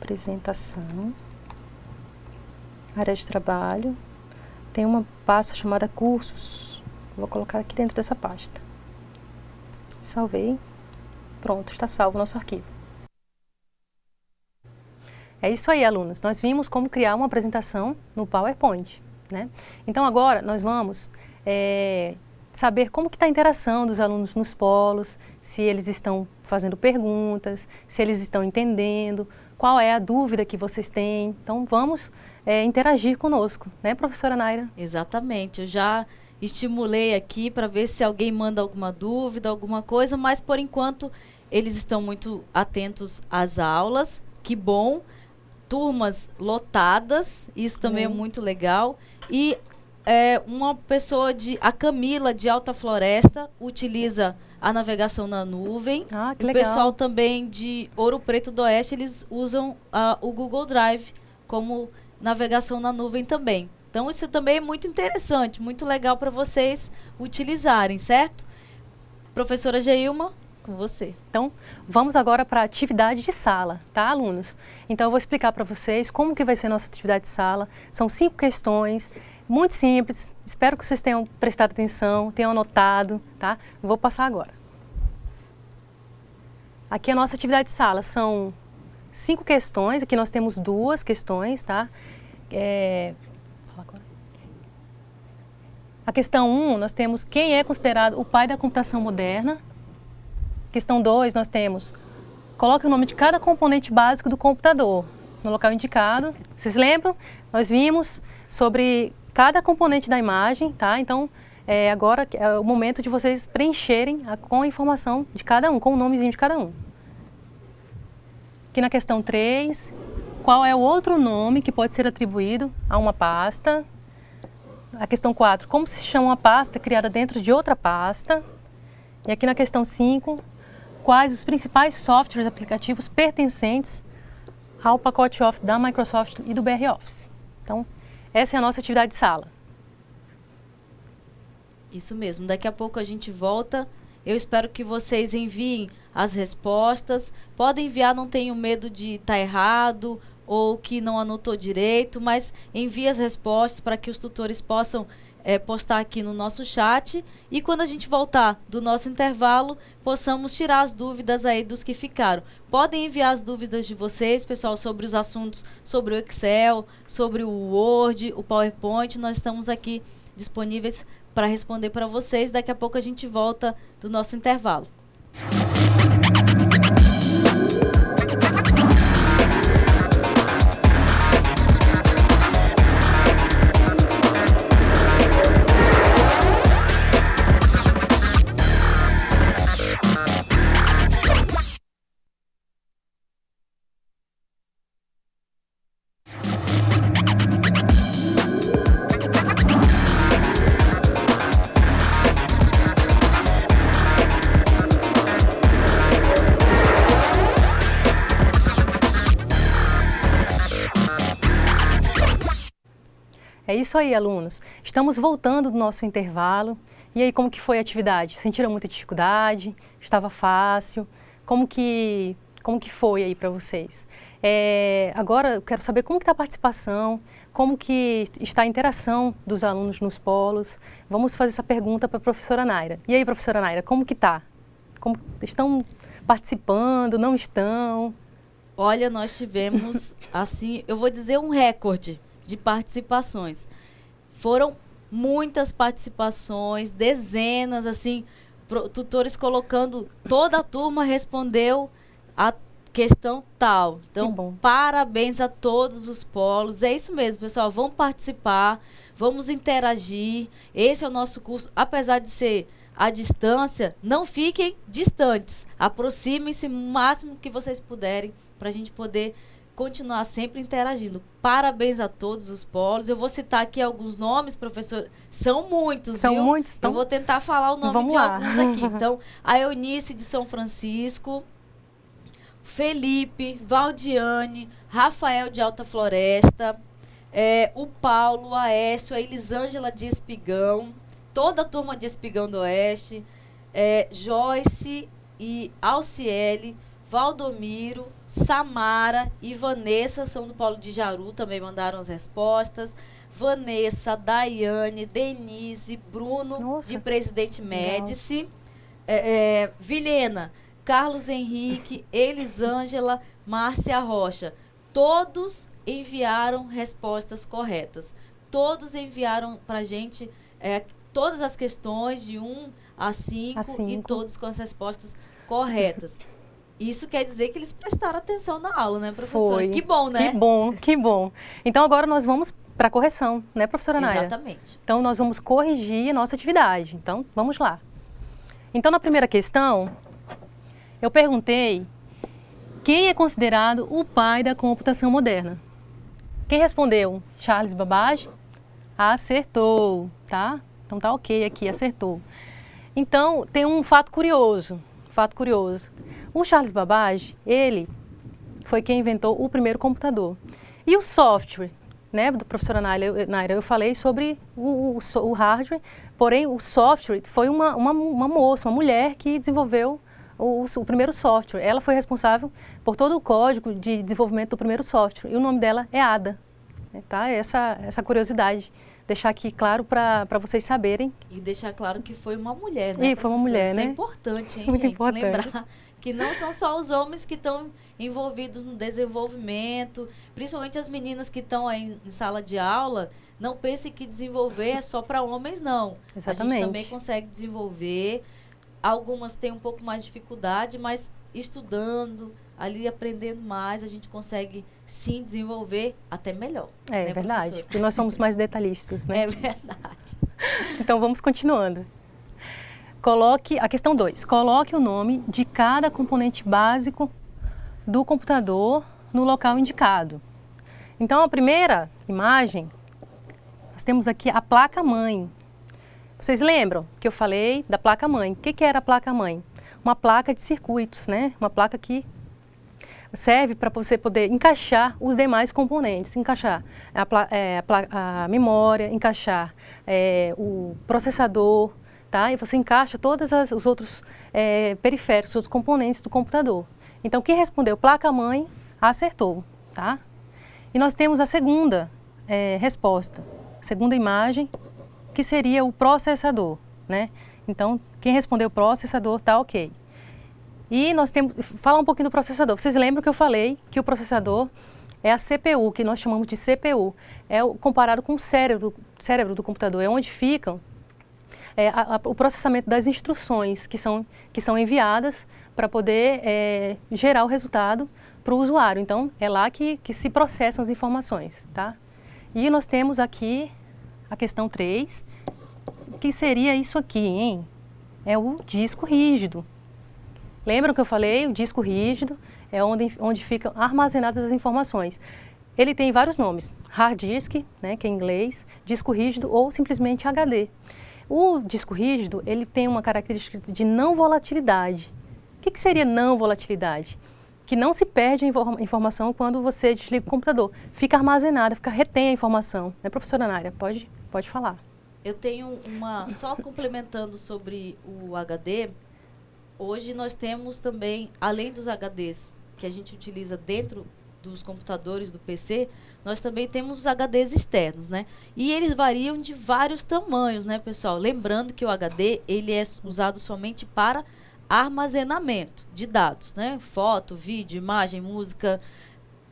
Apresentação. Área de trabalho. Tem uma pasta chamada cursos. Vou colocar aqui dentro dessa pasta. Salvei. Pronto, está salvo o nosso arquivo. É isso aí, alunos. Nós vimos como criar uma apresentação no PowerPoint, né? Então, agora nós vamos saber como que está a interação dos alunos nos polos, se eles estão fazendo perguntas, se eles estão entendendo, qual é a dúvida que vocês têm. Então, vamos interagir conosco, né, professora Naira? Exatamente. Eu já estimulei aqui para ver se alguém manda alguma dúvida, alguma coisa, mas, por enquanto, eles estão muito atentos às aulas. Que bom. Turmas lotadas, isso também é muito legal. E uma pessoa a Camila de Alta Floresta utiliza a navegação na nuvem. Ah, que o legal. pessoal também de Ouro Preto do Oeste, eles usam o Google Drive como navegação na nuvem também. Então isso também é muito interessante, muito legal para vocês utilizarem, certo? Professora Geilma, com você. Então, vamos agora para a atividade de sala, tá, alunos? Então, eu vou explicar para vocês como que vai ser a nossa atividade de sala. São 5 questões, muito simples. Espero que vocês tenham prestado atenção, tenham anotado, tá? Eu vou passar agora. Aqui a nossa atividade de sala são 5 questões. Aqui nós temos 2 questões, tá? Fala agora. A questão 1, nós temos quem é considerado o pai da computação moderna. Questão 2, nós temos coloque o nome de cada componente básico do computador no local indicado. Vocês lembram? Nós vimos sobre cada componente da imagem, tá? Então, agora é o momento de vocês preencherem com a informação de cada um, com o nomezinho de cada um. Aqui na questão 3, qual é o outro nome que pode ser atribuído a uma pasta? A questão 4, como se chama uma pasta criada dentro de outra pasta? E aqui na questão 5, quais os principais softwares aplicativos pertencentes ao pacote Office da Microsoft e do BR Office? Então, essa é a nossa atividade de sala. Isso mesmo, daqui a pouco a gente volta. Eu espero que vocês enviem as respostas. Podem enviar, não tenham medo de estar errado ou que não anotou direito, mas envie as respostas para que os tutores possam postar aqui no nosso chat. E quando a gente voltar do nosso intervalo, possamos tirar as dúvidas aí dos que ficaram. Podem enviar as dúvidas de vocês, pessoal, sobre os assuntos, sobre o Excel, sobre o Word, o PowerPoint. Nós estamos aqui disponíveis para responder para vocês. Daqui a pouco a gente volta do nosso intervalo. É isso aí, alunos. Estamos voltando do nosso intervalo. E aí, como que foi a atividade? Sentiram muita dificuldade? Estava fácil? Como que foi aí para vocês? Agora, eu quero saber como que está a participação, como que está a interação dos alunos nos polos. Vamos fazer essa pergunta para a professora Naira. E aí, professora Naira, como que está? Como estão participando, não estão? Olha, nós tivemos, assim, eu vou dizer um recorde de participações. Foram muitas participações, dezenas, assim, tutores colocando, toda a turma respondeu a questão tal. Então, parabéns a todos os polos. É isso mesmo, pessoal, vamos participar, vamos interagir. Esse é o nosso curso, apesar de ser à distância, não fiquem distantes, aproximem-se o máximo que vocês puderem para a gente poder continuar sempre interagindo. Parabéns a todos os polos. Eu vou citar aqui alguns nomes, professor. São muitos, viu? São muitos. Então, eu vou tentar falar o nome de alguns aqui. Então, a Eunice de São Francisco, Felipe, Valdiane, Rafael de Alta Floresta, o Paulo, o Aécio, a Elisângela de Espigão, toda a turma de Espigão do Oeste, Joyce e Alciele, Valdomiro, Samara e Vanessa são do Polo de Jaru, também mandaram as respostas. Vanessa, Daiane, Denise, Bruno, nossa, de Presidente Médici, Vilhena, Carlos Henrique, Elisângela, Márcia Rocha. Todos enviaram respostas corretas. Todos enviaram para a gente todas as questões de 1 a 5 e todos com as respostas corretas. Isso quer dizer que eles prestaram atenção na aula, né, professora? Foi. Que bom, né? Que bom, que bom. Então, agora nós vamos para a correção, né, professora Naira? Exatamente. Então, nós vamos corrigir a nossa atividade. Então, vamos lá. Então, na primeira questão, eu perguntei quem é considerado o pai da computação moderna. Quem respondeu? Charles Babbage? Acertou, tá? Então, tá ok aqui, acertou. Então, tem um fato curioso. O Charles Babbage, ele foi quem inventou o primeiro computador. E o software, né, professora Naira, eu falei sobre o hardware, porém o software foi uma moça, uma mulher que desenvolveu o primeiro software. Ela foi responsável por todo o código de desenvolvimento do primeiro software. E o nome dela é Ada. tá? Essa curiosidade. Deixar aqui claro para vocês saberem. E deixar claro que foi uma mulher, né? E foi uma mulher, Isso né? é importante, hein, Muito gente? importante. Lembrar que não são só os homens que estão envolvidos no desenvolvimento, principalmente as meninas que estão aí em sala de aula, não pensem que desenvolver é só para homens, não. Exatamente. A gente também consegue desenvolver. Algumas têm um pouco mais de dificuldade, mas estudando, ali aprendendo mais, a gente consegue sim desenvolver até melhor. É né, verdade, professora? porque nós somos mais detalhistas, né? É verdade. Então vamos continuando. Coloque, a questão 2, coloque o nome de cada componente básico do computador no local indicado. Então a primeira imagem, nós temos aqui a placa-mãe. Vocês lembram que eu falei da placa-mãe? O que era a placa-mãe? Uma placa de circuitos, né? Uma placa que serve para você poder encaixar os demais componentes, encaixar a memória, encaixar o processador, tá? E você encaixa todos os outros periféricos, os outros componentes do computador. Então, quem respondeu placa-mãe, acertou, tá? E nós temos a segunda resposta, segunda imagem, que seria o processador, né? Então, quem respondeu processador, tá ok. E nós temos, falar um pouquinho do processador. Vocês lembram que eu falei que o processador é a CPU, que nós chamamos de CPU. Comparado com o cérebro do computador, é onde ficam o processamento das instruções que são enviadas para poder gerar o resultado para o usuário. Então, é lá que se processam as informações, tá? E nós temos aqui a questão 3, que seria isso aqui, hein? É o disco rígido. Lembram que eu falei? O disco rígido é onde ficam armazenadas as informações. Ele tem vários nomes. Hard disk, né, que é em inglês, disco rígido ou simplesmente HD. O disco rígido, ele tem uma característica de não volatilidade. O que seria não volatilidade? Que não se perde a informação quando você desliga o computador. Fica armazenada, retém a informação. Né, professora Nária? Pode falar. Eu tenho só complementando sobre o HD, hoje nós temos também, além dos HDs que a gente utiliza dentro dos computadores, do PC, nós também temos os HDs externos, né? E eles variam de vários tamanhos, né, pessoal? Lembrando que o HD, ele é usado somente para armazenamento de dados, né? Foto, vídeo, imagem, música,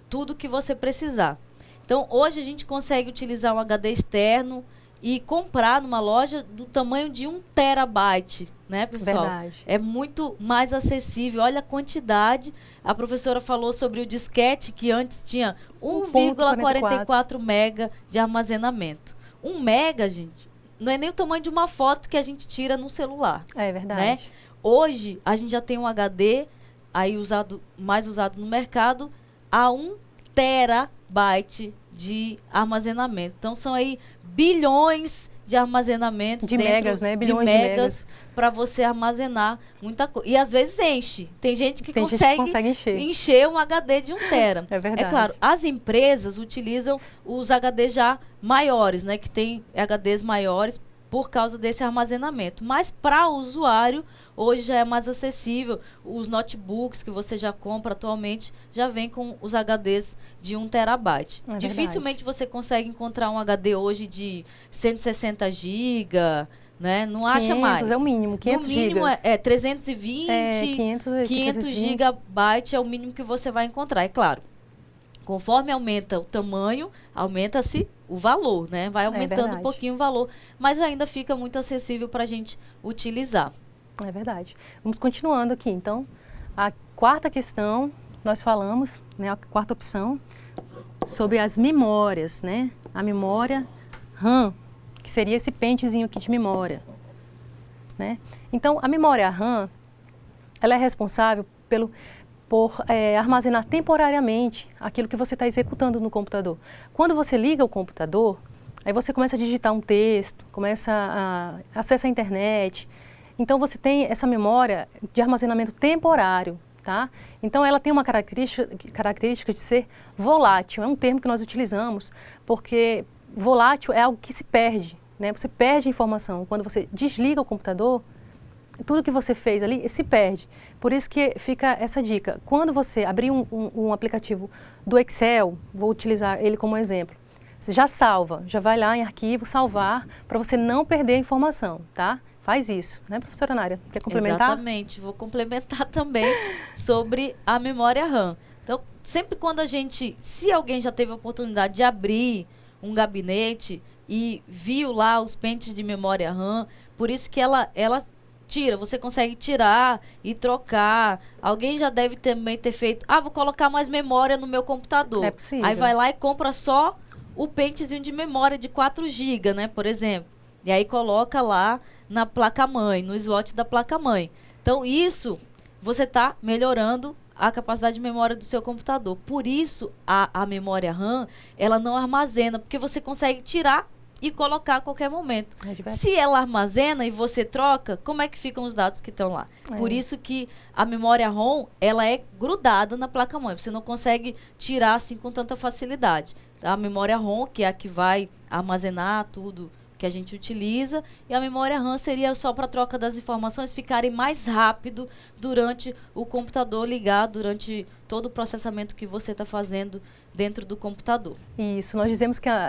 tudo que você precisar. Então, hoje a gente consegue utilizar um HD externo e comprar numa loja do tamanho de 1 terabyte, né, pessoal? Verdade. É muito mais acessível. Olha a quantidade. A professora falou sobre o disquete, que antes tinha 1,44 mega de armazenamento. 1 mega, gente, não é nem o tamanho de uma foto que a gente tira no celular. É verdade. Né? Hoje, a gente já tem um HD aí mais usado no mercado a 1 terabyte de armazenamento. Então, são aí bilhões de armazenamentos de megas, né? Bilhões de megas para você armazenar muita coisa. E às vezes enche. Tem gente que consegue encher um HD de 1 tera. É verdade. É claro, as empresas utilizam os HDs já maiores, né? Que tem HDs maiores por causa desse armazenamento. Mas para o usuário, hoje já é mais acessível. Os notebooks que você já compra atualmente já vem com os HDs de 1 terabyte. É dificilmente você consegue encontrar um HD hoje de 160 GB, né? Não 500, acha mais. É o mínimo, 500 GB. No mínimo gigas. é 320, 500 GB é o mínimo que você vai encontrar. É claro, conforme aumenta o tamanho, aumenta-se o valor, né? Vai aumentando um pouquinho o valor, mas ainda fica muito acessível para a gente utilizar. É verdade. Vamos continuando aqui. Então, a quarta questão, nós falamos, né, a quarta opção, sobre as memórias, né? A memória RAM, que seria esse pentezinho aqui de memória, né? Então, a memória RAM, ela é responsável por armazenar temporariamente aquilo que você está executando no computador. Quando você liga o computador, aí você começa a digitar um texto, começa a acessar a internet. Então, você tem essa memória de armazenamento temporário, tá? Então, ela tem uma característica de ser volátil. É um termo que nós utilizamos, porque volátil é algo que se perde, né? Você perde informação. Quando você desliga o computador, tudo que você fez ali se perde. Por isso que fica essa dica. Quando você abrir um aplicativo do Excel, vou utilizar ele como exemplo, Você já salva, já vai lá em arquivo, salvar, para você não perder a informação, tá? Faz isso, né, professora Nária? Quer complementar? Exatamente, vou complementar também sobre a memória RAM. Então, sempre quando se alguém já teve a oportunidade de abrir um gabinete e viu lá os pentes de memória RAM, por isso que ela tira, você consegue tirar e trocar. Alguém já deve também ter feito, vou colocar mais memória no meu computador. É possível. Aí vai lá e compra só o pentezinho de memória de 4 GB, né, por exemplo. E aí coloca lá na placa-mãe, no slot da placa-mãe. Então, isso, você está melhorando a capacidade de memória do seu computador. Por isso, a memória RAM, ela não armazena, porque você consegue tirar e colocar a qualquer momento. Se ela armazena e você troca, como é que ficam os dados que estão lá? Por isso que a memória ROM, ela é grudada na placa-mãe. Você não consegue tirar assim com tanta facilidade. A memória ROM, que é a que vai armazenar tudo que a gente utiliza, e a memória RAM seria só para a troca das informações ficarem mais rápido durante o computador ligar, durante todo o processamento que você está fazendo dentro do computador. Isso, nós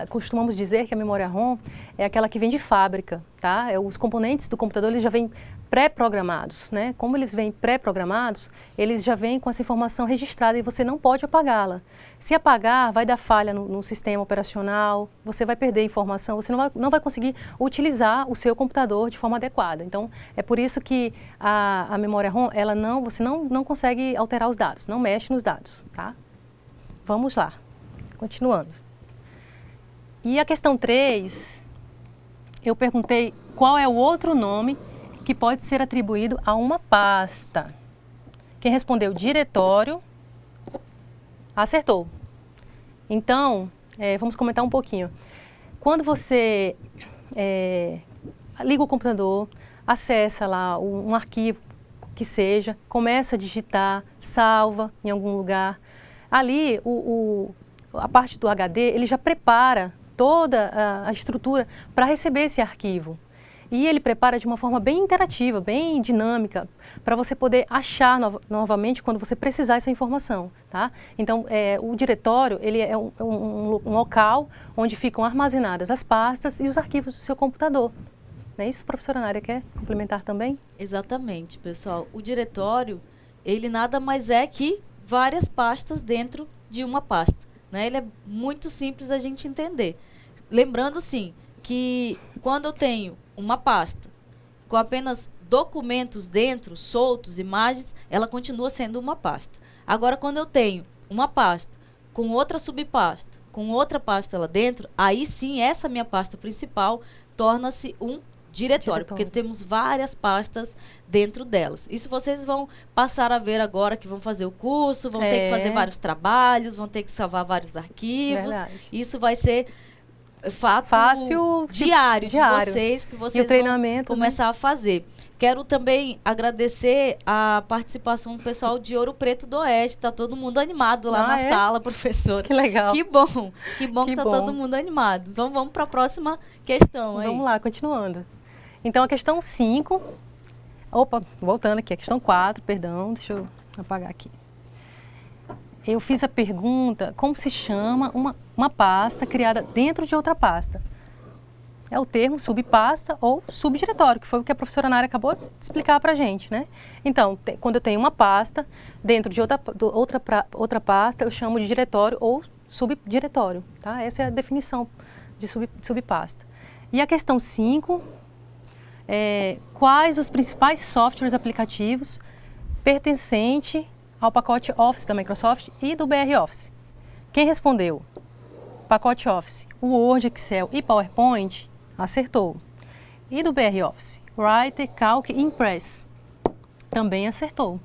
costumamos dizer que a memória ROM é aquela que vem de fábrica, tá? Os componentes do computador, eles já vêm pré-programados, né? Como eles vêm pré-programados, eles já vêm com essa informação registrada e você não pode apagá-la. Se apagar, vai dar falha no sistema operacional, você vai perder informação, você não vai conseguir utilizar o seu computador de forma adequada. Então, é por isso que a memória ROM, você não consegue alterar os dados, não mexe nos dados, tá? Vamos lá, continuando. E a questão 3, eu perguntei qual é o outro nome que pode ser atribuído a uma pasta. Quem respondeu diretório, acertou. Então, vamos comentar um pouquinho. Quando você liga o computador, acessa lá um arquivo que seja, começa a digitar, salva em algum lugar, ali a parte do HD, ele já prepara toda a estrutura para receber esse arquivo. E ele prepara de uma forma bem interativa, bem dinâmica, para você poder achar novamente quando você precisar essa informação, tá? Então, o diretório, ele é um local onde ficam armazenadas as pastas e os arquivos do seu computador. Não é isso, professora Nária? Quer complementar também? Exatamente, pessoal. O diretório, ele nada mais é que várias pastas dentro de uma pasta, né? Ele é muito simples da gente entender. Lembrando, sim, que quando eu tenho uma pasta com apenas documentos dentro, soltos, imagens, ela continua sendo uma pasta. Agora, quando eu tenho uma pasta com outra subpasta, com outra pasta lá dentro, aí sim, essa minha pasta principal torna-se um diretório, porque temos várias pastas dentro delas. Isso vocês vão passar a ver agora que vão fazer o curso, vão ter que fazer vários trabalhos, vão ter que salvar vários arquivos. Verdade. Isso vai ser fácil diário de vocês, que vocês vão começar a fazer. Quero também agradecer a participação do pessoal de Ouro Preto do Oeste. Está todo mundo animado lá na sala, professora. Que legal. Que bom que está todo mundo animado. Então vamos para a próxima questão. Vamos lá, continuando. Então a questão 5, voltando aqui, a questão 4, perdão, deixa eu apagar aqui. Eu fiz a pergunta, como se chama uma pasta criada dentro de outra pasta? É o termo subpasta ou subdiretório, que foi o que a professora Nária acabou de explicar para a gente, né? Então, quando eu tenho uma pasta, dentro de outra pasta, eu chamo de diretório ou subdiretório, tá? Essa é a definição de subpasta. E a questão 5, quais os principais softwares aplicativos pertencentes ao pacote Office da Microsoft e do BR Office? Quem respondeu? Pacote Office, o Word, Excel e PowerPoint, acertou. E do BR Office, Writer, Calc e Impress, também acertou.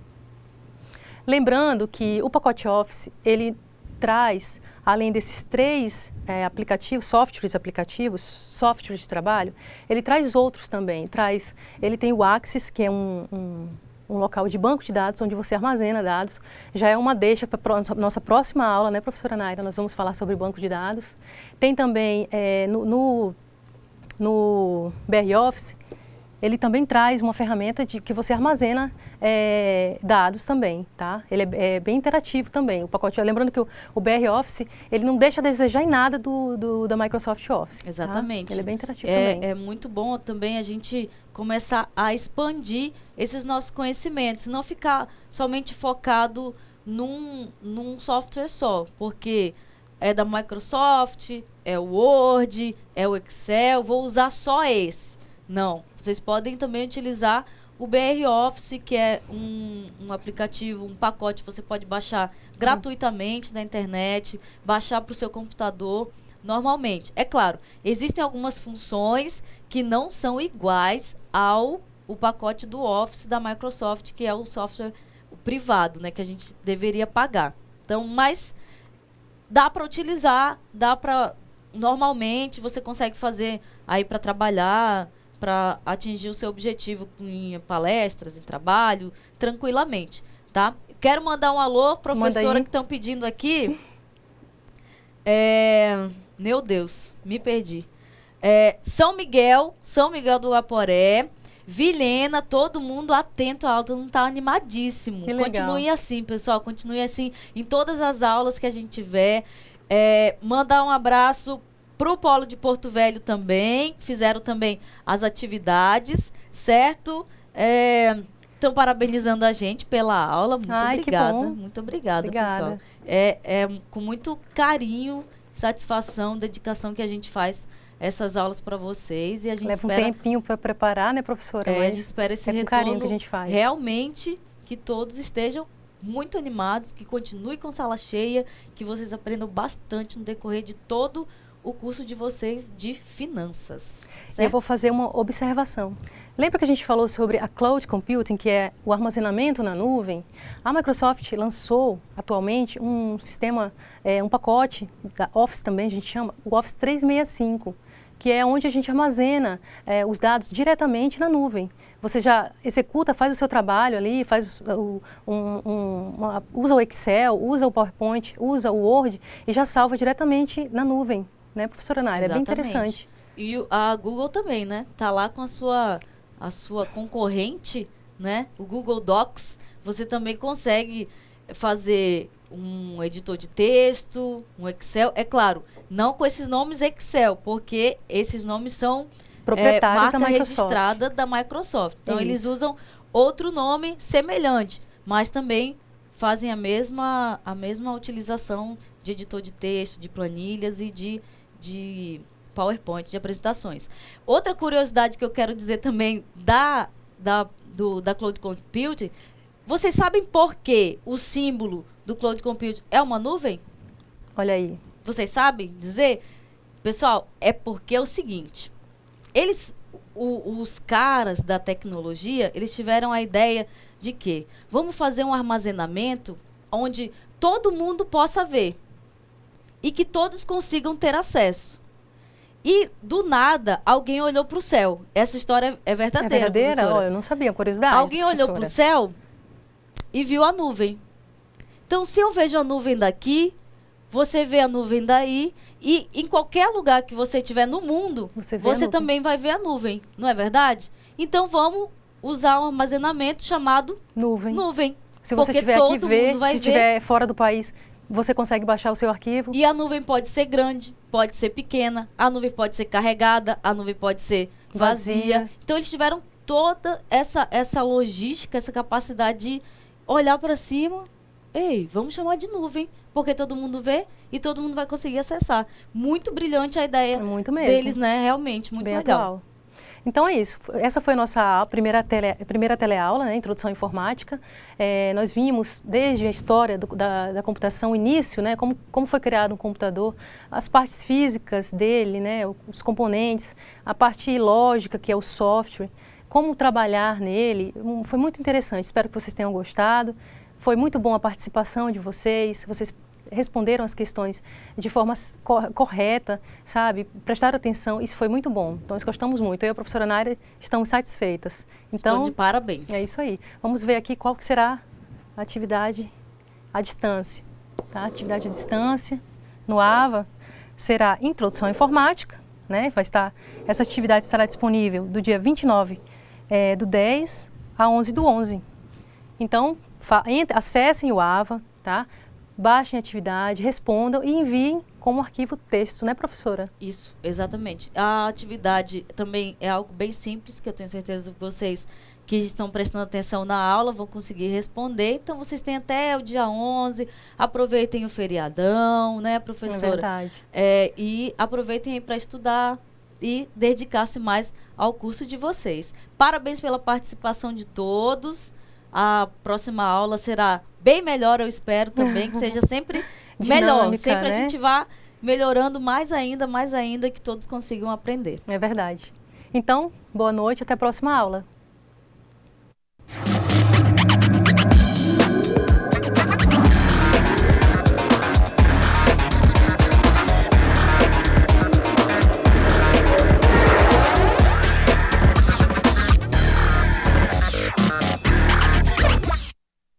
Lembrando que o pacote Office, ele traz, além desses 3 aplicativos, softwares de trabalho, ele traz outros também. Ele tem o Axis, que é um local de banco de dados, onde você armazena dados. Já é uma deixa para a nossa próxima aula, né, professora Nária? Nós vamos falar sobre banco de dados. Tem também no BR Office, ele também traz uma ferramenta de que você armazena dados também, tá? Ele é bem interativo também, o pacote. Lembrando que o BR Office, ele não deixa a desejar em nada da Microsoft Office. Exatamente. Tá? Ele é bem interativo também. É muito bom também a gente começar a expandir esses nossos conhecimentos, não ficar somente focado num software só, porque é da Microsoft, é o Word, é o Excel, vou usar só esse. Não, vocês podem também utilizar o BR Office, que é um aplicativo, um pacote que você pode baixar gratuitamente na internet, baixar para o seu computador normalmente. É claro, existem algumas funções que não são iguais o pacote do Office da Microsoft, que é o software privado, né, que a gente deveria pagar. Então, mas dá para utilizar, normalmente você consegue fazer aí para trabalhar, para atingir o seu objetivo em palestras, em trabalho, tranquilamente, tá? Quero mandar um alô, professora, que estão pedindo aqui. Meu Deus, me perdi. São Miguel do Guaporé, Vilhena, todo mundo atento à aula, todo mundo está animadíssimo. Que legal. Continue assim, pessoal, continue assim em todas as aulas que a gente tiver. Mandar um abraço para o Polo de Porto Velho também, fizeram também as atividades, certo? Estão parabenizando a gente pela aula, muito obrigada. Muito obrigada, pessoal. Com muito carinho, satisfação, dedicação que a gente faz essas aulas para vocês. E a gente leva um tempinho para preparar, né, professora? A gente espera esse retorno, carinho que a gente faz. Realmente, que todos estejam muito animados, que continue com sala cheia, que vocês aprendam bastante no decorrer de todo o curso de vocês de finanças. Certo? Eu vou fazer uma observação. Lembra que a gente falou sobre a Cloud Computing, que é o armazenamento na nuvem? A Microsoft lançou atualmente um sistema, um pacote da Office também, a gente chama o Office 365, que é onde a gente armazena os dados diretamente na nuvem. Você já executa, faz o seu trabalho ali, usa o Excel, usa o PowerPoint, usa o Word e já salva diretamente na nuvem, né, professora Naira? É bem interessante. E a Google também, né? Tá lá com a sua concorrente, né? O Google Docs. Você também consegue fazer um editor de texto, um Excel. É claro, não com esses nomes Excel, porque esses nomes são proprietários marca registrada da Microsoft. Então, eles usam outro nome semelhante, mas também fazem a mesma utilização de editor de texto, de planilhas e de PowerPoint, de apresentações. Outra curiosidade que eu quero dizer também da Cloud Computing, vocês sabem por que o símbolo do Cloud Computing é uma nuvem? Olha aí. Vocês sabem dizer? Pessoal, é porque é o seguinte, os caras da tecnologia, eles tiveram a ideia de que vamos fazer um armazenamento onde todo mundo possa ver e que todos consigam ter acesso. E, do nada, alguém olhou para o céu. Essa história é verdadeira, É verdadeira? professora. Eu não sabia, curiosidade. Alguém olhou para o céu e viu a nuvem. Então, se eu vejo a nuvem daqui, você vê a nuvem daí, e em qualquer lugar que você estiver no mundo, você também vai ver a nuvem, não é verdade? Então, vamos usar um armazenamento chamado nuvem. Se você estiver aqui, se estiver fora do país, você consegue baixar o seu arquivo. E a nuvem pode ser grande, pode ser pequena, a nuvem pode ser carregada, a nuvem pode ser vazia. Então, eles tiveram toda essa logística, essa capacidade de olhar para cima. Ei, vamos chamar de nuvem, porque todo mundo vê e todo mundo vai conseguir acessar. Muito brilhante a ideia deles, né? Realmente, muito legal. Atual. Então é isso. Essa foi a nossa primeira teleaula, né? Introdução à Informática. Nós vimos desde a história da computação, o início, né? Como foi criado um computador, as partes físicas dele, né? Os componentes, a parte lógica, que é o software, como trabalhar nele. Foi muito interessante. Espero que vocês tenham gostado. Foi muito bom a participação de vocês. Vocês responderam as questões de forma correta, sabe? Prestaram atenção, isso foi muito bom. Então, nós gostamos muito. Eu e a professora Naira estamos satisfeitas. Então, estou de parabéns. É isso aí. Vamos ver aqui qual que será a atividade à distância. Tá? Atividade à distância no AVA será Introdução à Informática, né? Essa atividade estará disponível do dia 29 do 10 a 11 do 11. Então, acessem o AVA, tá? Baixem a atividade, respondam e enviem como arquivo texto, né, professora? Isso, exatamente. A atividade também é algo bem simples, que eu tenho certeza que vocês que estão prestando atenção na aula vão conseguir responder. Então, vocês têm até o dia 11, aproveitem o feriadão, né, professora? É verdade. E aproveitem aí para estudar e dedicar-se mais ao curso de vocês. Parabéns pela participação de todos. A próxima aula será bem melhor, eu espero também, que seja sempre melhor. Dinâmica, Sempre né? a gente vá melhorando mais ainda, que todos consigam aprender. É verdade. Então, boa noite, até a próxima aula.